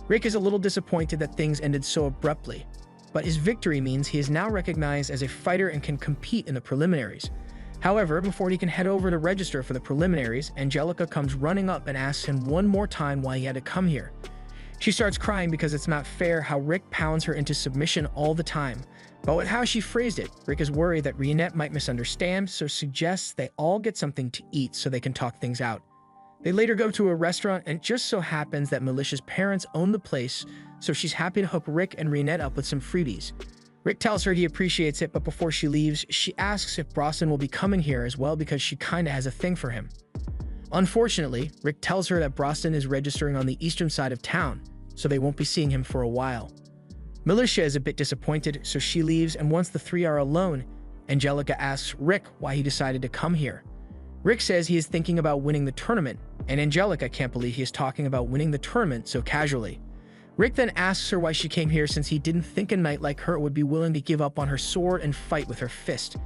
Rick is a little disappointed that things ended so abruptly, but his victory means he is now recognized as a fighter and can compete in the preliminaries. However, before he can head over to register for the preliminaries, Angelica comes running up and asks him one more time why he had to come here. She starts crying because it's not fair how Rick pounds her into submission all the time. But with how she phrased it, Rick is worried that Reinette might misunderstand, so suggests they all get something to eat so they can talk things out. They later go to a restaurant, and it just so happens that Melicia's parents own the place, so she's happy to hook Rick and Reinette up with some freebies. Rick tells her he appreciates it, but before she leaves, she asks if Brosnan will be coming here as well because she kinda has a thing for him. Unfortunately, Rick tells her that Brosnan is registering on the eastern side of town, so they won't be seeing him for a while. Melicia is a bit disappointed, so she leaves, and once the three are alone, Angelica asks Rick why he decided to come here. Rick says he is thinking about winning the tournament, and Angelica can't believe he is talking about winning the tournament so casually. Rick then asks her why she came here since he didn't think a knight like her would be willing to give up on her sword and fight with her fist.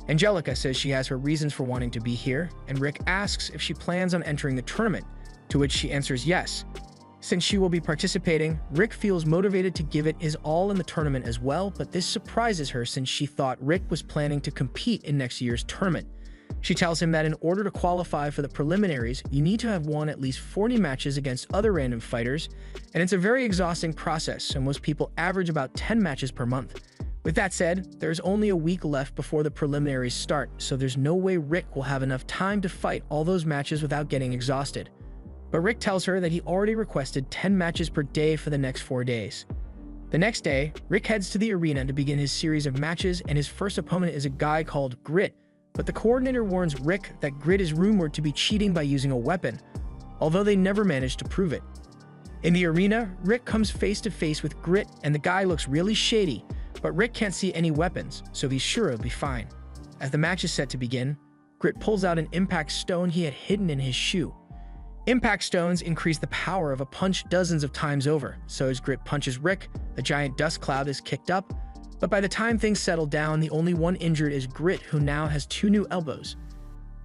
Angelica says she has her reasons for wanting to be here, and Rick asks if she plans on entering the tournament, to which she answers yes. Since she will be participating, Rick feels motivated to give it his all in the tournament as well, but this surprises her since she thought Rick was planning to compete in next year's tournament. She tells him that in order to qualify for the preliminaries, you need to have won at least 40 matches against other random fighters, and it's a very exhausting process, so most people average about 10 matches per month. With that said, there's only a week left before the preliminaries start, so there's no way Rick will have enough time to fight all those matches without getting exhausted. But Rick tells her that he already requested 10 matches per day for the next 4 days. The next day, Rick heads to the arena to begin his series of matches, and his first opponent is a guy called Grit, but the coordinator warns Rick that Grit is rumored to be cheating by using a weapon, although they never managed to prove it. In the arena, Rick comes face to face with Grit, and the guy looks really shady, but Rick can't see any weapons, so he's sure it'll be fine. As the match is set to begin, Grit pulls out an impact stone he had hidden in his shoe. Impact stones increase the power of a punch dozens of times over, so as Grit punches Rick, the giant dust cloud is kicked up, but by the time things settle down, the only one injured is Grit, who now has 2 new elbows.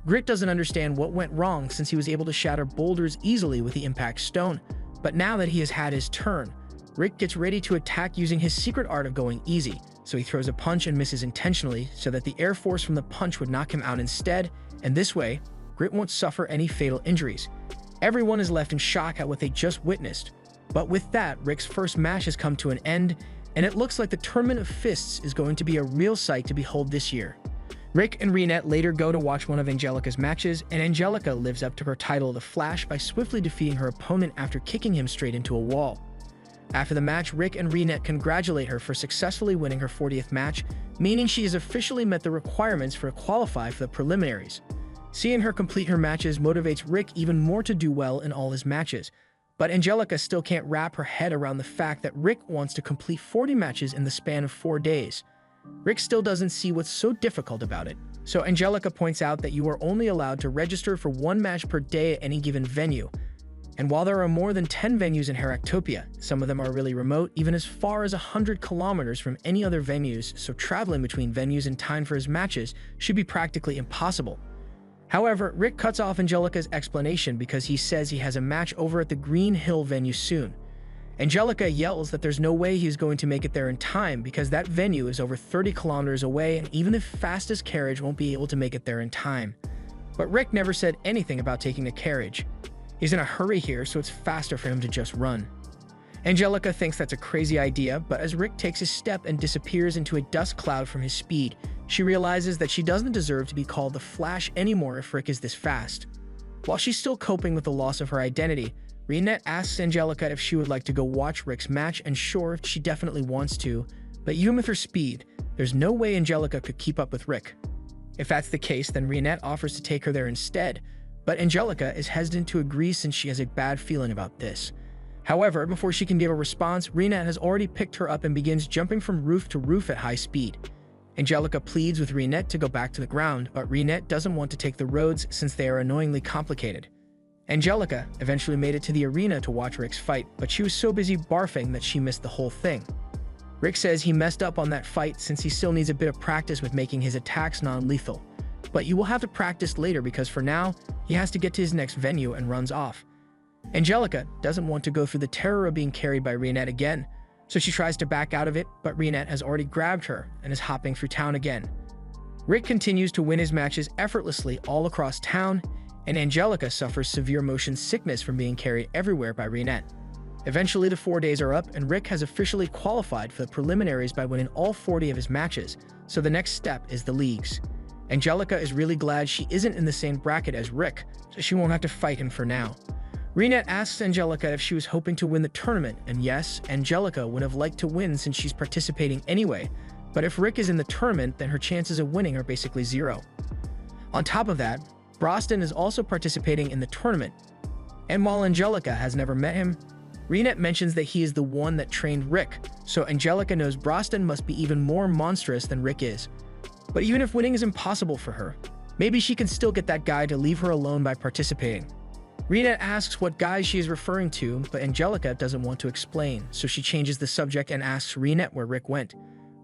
Grit doesn't understand what went wrong since he was able to shatter boulders easily with the impact stone, but now that he has had his turn, Rick gets ready to attack using his secret art of going easy, so he throws a punch and misses intentionally so that the air force from the punch would knock him out instead, and this way, Grit won't suffer any fatal injuries. Everyone is left in shock at what they just witnessed, but with that, Rick's first match has come to an end, and it looks like the Tournament of Fists is going to be a real sight to behold this year. Rick and Reinette later go to watch one of Angelica's matches, and Angelica lives up to her title of the Flash by swiftly defeating her opponent after kicking him straight into a wall. After the match, Rick and Reinette congratulate her for successfully winning her 40th match, meaning she has officially met the requirements for to qualify for the preliminaries. Seeing her complete her matches motivates Rick even more to do well in all his matches, But Angelica still can't wrap her head around the fact that Rick wants to complete 40 matches in the span of 4 days. Rick still doesn't see what's so difficult about it. So Angelica points out that you are only allowed to register for 1 match per day at any given venue. And while there are more than 10 venues in Heractopia, some of them are really remote, even as far as 100 kilometers from any other venues, so traveling between venues in time for his matches should be practically impossible. However, Rick cuts off Angelica's explanation because he says he has a match over at the Green Hill venue soon. Angelica yells that there's no way he's going to make it there in time because that venue is over 30 kilometers away and even the fastest carriage won't be able to make it there in time. But Rick never said anything about taking a carriage. He's in a hurry here, so it's faster for him to just run. Angelica thinks that's a crazy idea, but as Rick takes a step and disappears into a dust cloud from his speed, she realizes that she doesn't deserve to be called the Flash anymore if Rick is this fast. While she's still coping with the loss of her identity, Reinette asks Angelica if she would like to go watch Rick's match, and sure, she definitely wants to, but even with her speed, there's no way Angelica could keep up with Rick. If that's the case, then Reinette offers to take her there instead, but Angelica is hesitant to agree since she has a bad feeling about this. However, before she can give a response, Reinette has already picked her up and begins jumping from roof to roof at high speed. Angelica pleads with Reinette to go back to the ground, but Reinette doesn't want to take the roads since they are annoyingly complicated. Angelica eventually made it to the arena to watch Rick's fight, but she was so busy barfing that she missed the whole thing. Rick says he messed up on that fight since he still needs a bit of practice with making his attacks non-lethal. But you will have to practice later because for now, he has to get to his next venue and runs off. Angelica doesn't want to go through the terror of being carried by Reinette again, so she tries to back out of it, but Reinette has already grabbed her and is hopping through town again. Rick continues to win his matches effortlessly all across town, and Angelica suffers severe motion sickness from being carried everywhere by Reinette. Eventually, the 4 days are up, and Rick has officially qualified for the preliminaries by winning all 40 of his matches, so the next step is the leagues. Angelica is really glad she isn't in the same bracket as Rick, so she won't have to fight him for now. Reinette asks Angelica if she was hoping to win the tournament, and yes, Angelica would have liked to win since she's participating anyway, but if Rick is in the tournament, then her chances of winning are basically zero. On top of that, Broston is also participating in the tournament, and while Angelica has never met him, Reinette mentions that he is the one that trained Rick, so Angelica knows Broston must be even more monstrous than Rick is. But even if winning is impossible for her, maybe she can still get that guy to leave her alone by participating. Reinette asks what guy she is referring to, but Angelica doesn't want to explain, so she changes the subject and asks Reinette where Rick went.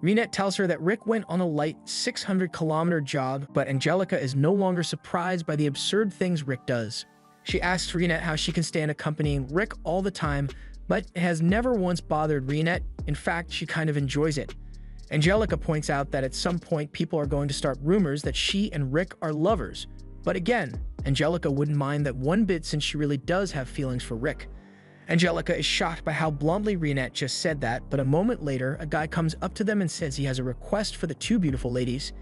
Reinette tells her that Rick went on a light 600-kilometer jog, but Angelica is no longer surprised by the absurd things Rick does. She asks Reinette how she can stand accompanying Rick all the time, but it has never once bothered Reinette. In fact, she kind of enjoys it. Angelica points out that at some point people are going to start rumors that she and Rick are lovers. But again, Angelica wouldn't mind that one bit since she really does have feelings for Rick. Angelica is shocked by how bluntly Reinette just said that, but a moment later, a guy comes up to them and says he has a request for the two beautiful ladies.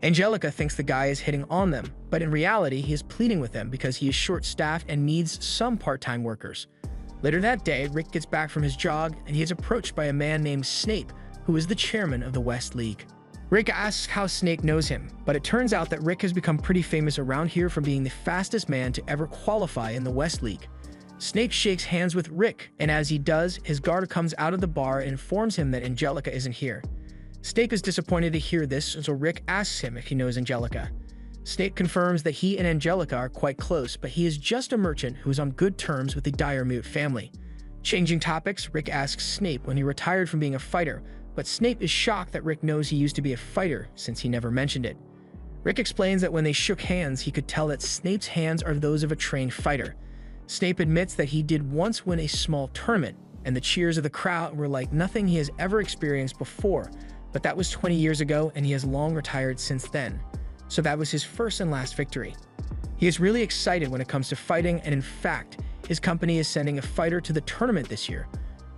Angelica thinks the guy is hitting on them, but in reality, he is pleading with them because he is short-staffed and needs some part-time workers. Later that day, Rick gets back from his jog, and he is approached by a man named Snape, who is the chairman of the West League. Rick asks how Snape knows him, but it turns out that Rick has become pretty famous around here for being the fastest man to ever qualify in the West League. Snape shakes hands with Rick, and as he does, his guard comes out of the bar and informs him that Angelica isn't here. Snape is disappointed to hear this, so Rick asks him if he knows Angelica. Snape confirms that he and Angelica are quite close, but he is just a merchant who is on good terms with the Diremute family. Changing topics, Rick asks Snape when he retired from being a fighter, but Snape is shocked that Rick knows he used to be a fighter since he never mentioned it. Rick explains that when they shook hands, he could tell that Snape's hands are those of a trained fighter. Snape admits that he did once win a small tournament, and the cheers of the crowd were like nothing he has ever experienced before, but that was 20 years ago and he has long retired since then. So that was his first and last victory. He is really excited when it comes to fighting, and in fact, his company is sending a fighter to the tournament this year,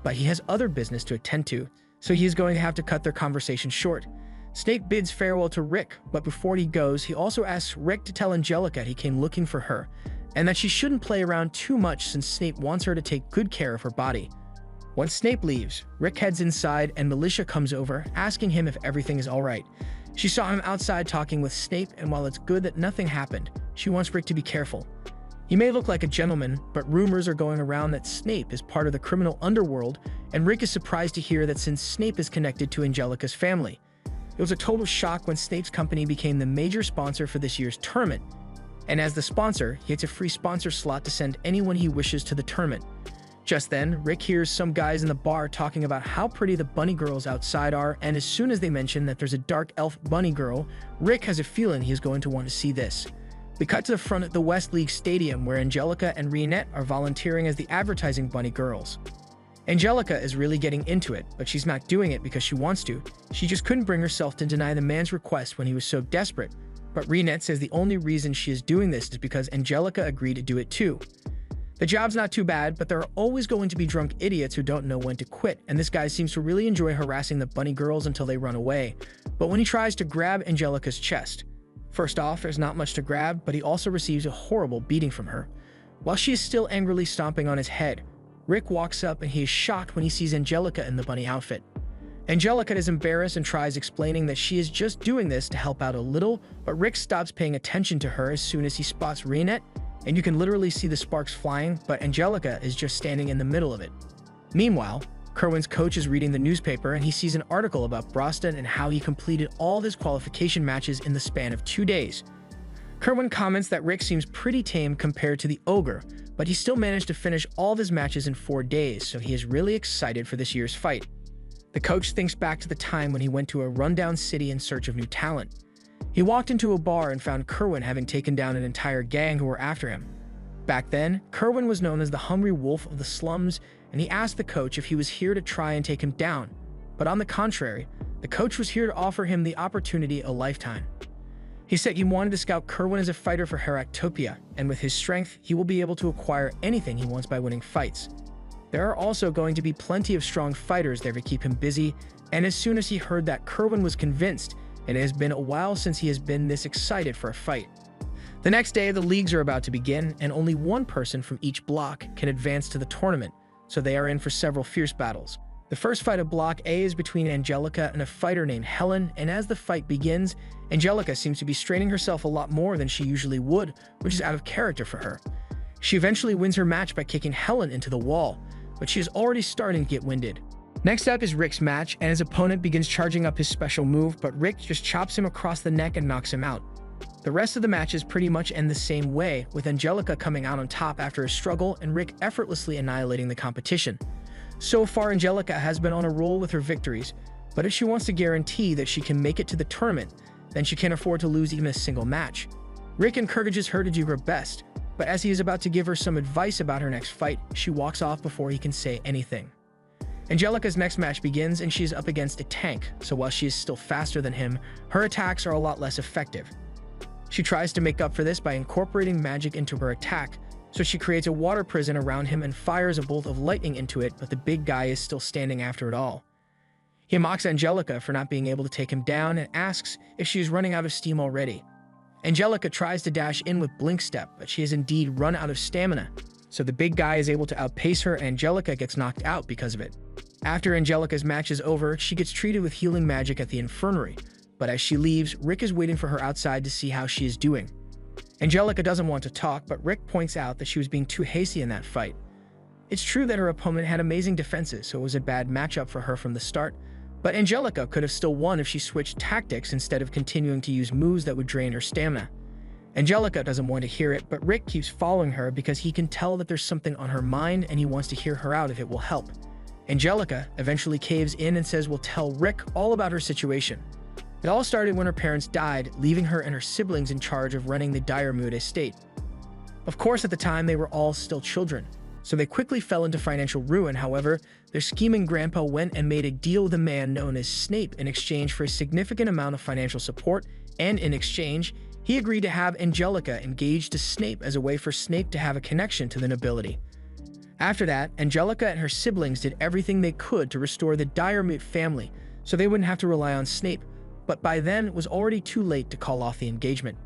but he has other business to attend to, so he is going to have to cut their conversation short. Snape bids farewell to Rick, but before he goes, he also asks Rick to tell Angelica he came looking for her, and that she shouldn't play around too much since Snape wants her to take good care of her body. Once Snape leaves, Rick heads inside and Militia comes over, asking him if everything is alright. She saw him outside talking with Snape, and while it's good that nothing happened, she wants Rick to be careful. He may look like a gentleman, but rumors are going around that Snape is part of the criminal underworld, and Rick is surprised to hear that since Snape is connected to Angelica's family. It was a total shock when Snape's company became the major sponsor for this year's tournament, and as the sponsor, he gets a free sponsor slot to send anyone he wishes to the tournament. Just then, Rick hears some guys in the bar talking about how pretty the bunny girls outside are, and as soon as they mention that there's a dark elf bunny girl, Rick has a feeling he is going to want to see this. We cut to the front at the West League Stadium where Angelica and Reinette are volunteering as the advertising bunny girls. Angelica is really getting into it, but she's not doing it because she wants to. She just couldn't bring herself to deny the man's request when he was so desperate. But Reinette says the only reason she is doing this is because Angelica agreed to do it too. The job's not too bad, but there are always going to be drunk idiots who don't know when to quit, and this guy seems to really enjoy harassing the bunny girls until they run away. But when he tries to grab Angelica's chest, first off, there's not much to grab, but he also receives a horrible beating from her. While she is still angrily stomping on his head, Rick walks up and he is shocked when he sees Angelica in the bunny outfit. Angelica is embarrassed and tries explaining that she is just doing this to help out a little, but Rick stops paying attention to her as soon as he spots Reinette, and you can literally see the sparks flying, but Angelica is just standing in the middle of it. Meanwhile, Kerwin's coach is reading the newspaper and he sees an article about Broston and how he completed all of his qualification matches in the span of 2 days. Kerwin comments that Rick seems pretty tame compared to the ogre, but he still managed to finish all of his matches in 4 days, so he is really excited for this year's fight. The coach thinks back to the time when he went to a rundown city in search of new talent. He walked into a bar and found Kerwin having taken down an entire gang who were after him. Back then, Kerwin was known as the hungry wolf of the slums, and he asked the coach if he was here to try and take him down. But on the contrary, the coach was here to offer him the opportunity a lifetime. He said he wanted to scout Kerwin as a fighter for Heractopia, and with his strength, he will be able to acquire anything he wants by winning fights. There are also going to be plenty of strong fighters there to keep him busy, and as soon as he heard that, Kerwin was convinced, and it has been a while since he has been this excited for a fight. The next day, the leagues are about to begin, and only one person from each block can advance to the tournament, so they are in for several fierce battles. The first fight of Block A is between Angelica and a fighter named Helen, and as the fight begins, Angelica seems to be straining herself a lot more than she usually would, which is out of character for her. She eventually wins her match by kicking Helen into the wall, but she is already starting to get winded. Next up is Rick's match, and his opponent begins charging up his special move, but Rick just chops him across the neck and knocks him out. The rest of the matches pretty much end the same way, with Angelica coming out on top after a struggle and Rick effortlessly annihilating the competition. So far, Angelica has been on a roll with her victories, but if she wants to guarantee that she can make it to the tournament, then she can't afford to lose even a single match. Rick encourages her to do her best, but as he is about to give her some advice about her next fight, she walks off before he can say anything. Angelica's next match begins and she is up against a tank, so while she is still faster than him, her attacks are a lot less effective. She tries to make up for this by incorporating magic into her attack, so she creates a water prison around him and fires a bolt of lightning into it, but the big guy is still standing after it all. He mocks Angelica for not being able to take him down and asks if she is running out of steam already. Angelica tries to dash in with Blink Step, but she has indeed run out of stamina, so the big guy is able to outpace her and Angelica gets knocked out because of it. After Angelica's match is over, she gets treated with healing magic at the infirmary, but as she leaves, Rick is waiting for her outside to see how she is doing. Angelica doesn't want to talk, but Rick points out that she was being too hasty in that fight. It's true that her opponent had amazing defenses, so it was a bad matchup for her from the start, but Angelica could have still won if she switched tactics instead of continuing to use moves that would drain her stamina. Angelica doesn't want to hear it, but Rick keeps following her because he can tell that there's something on her mind and he wants to hear her out if it will help. Angelica eventually caves in and says we'll tell Rick all about her situation. It all started when her parents died, leaving her and her siblings in charge of running the Diremood estate. Of course, at the time, they were all still children, so they quickly fell into financial ruin. However, their scheming grandpa went and made a deal with a man known as Snape in exchange for a significant amount of financial support, and in exchange, he agreed to have Angelica engaged to Snape as a way for Snape to have a connection to the nobility. After that, Angelica and her siblings did everything they could to restore the Diremood family so they wouldn't have to rely on Snape, but by then it was already too late to call off the engagement.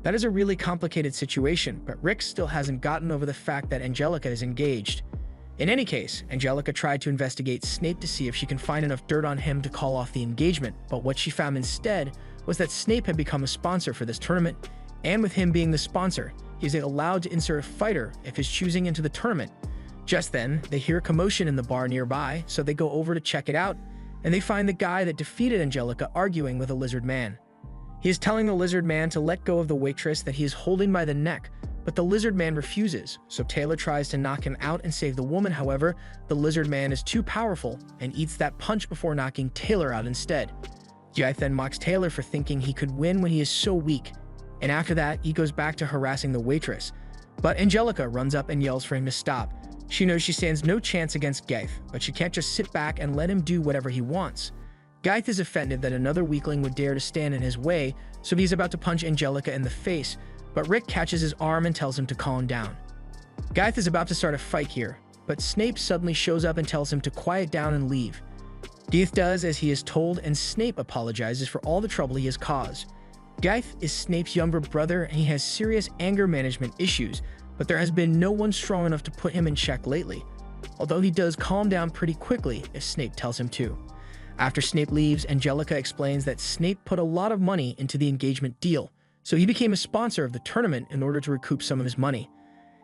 That is a really complicated situation, but Rick still hasn't gotten over the fact that Angelica is engaged. In any case, Angelica tried to investigate Snape to see if she can find enough dirt on him to call off the engagement, but what she found instead was that Snape had become a sponsor for this tournament, and with him being the sponsor, he he is allowed to insert a fighter of his choosing into the tournament. Just then, they hear a commotion in the bar nearby, so they go over to check it out, and they find the guy that defeated Angelica arguing with a lizard man. He is telling the lizard man to let go of the waitress that he is holding by the neck, but the lizard man refuses, so Taylor tries to knock him out and save the woman. However, the lizard man is too powerful and eats that punch before knocking Taylor out instead. Geith then mocks Taylor for thinking he could win when he is so weak, and after that, he goes back to harassing the waitress. But Angelica runs up and yells for him to stop. She knows she stands no chance against Geith, but she can't just sit back and let him do whatever he wants. Geith is offended that another weakling would dare to stand in his way, so he's about to punch Angelica in the face, but Rick catches his arm and tells him to calm down. Geith is about to start a fight here, but Snape suddenly shows up and tells him to quiet down and leave. Geith does as he is told, and Snape apologizes for all the trouble he has caused. Geith is Snape's younger brother, and he has serious anger management issues, but there has been no one strong enough to put him in check lately, although he does calm down pretty quickly if Snape tells him to. After Snape leaves, Angelica explains that Snape put a lot of money into the engagement deal, so he became a sponsor of the tournament in order to recoup some of his money.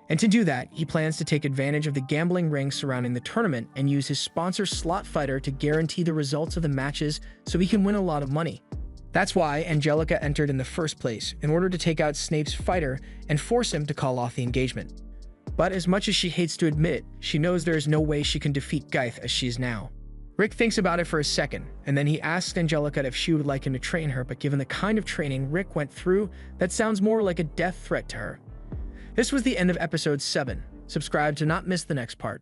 And to do that, he plans to take advantage of the gambling ring surrounding the tournament and use his sponsor Slot Fighter to guarantee the results of the matches so he can win a lot of money. That's why Angelica entered in the first place, in order to take out Snape's fighter and force him to call off the engagement. But as much as she hates to admit it, she knows there is no way she can defeat Geith as she is now. Rick thinks about it for a second, and then he asks Angelica if she would like him to train her, but given the kind of training Rick went through, that sounds more like a death threat to her. This was the end of episode 7. Subscribe to not miss the next part.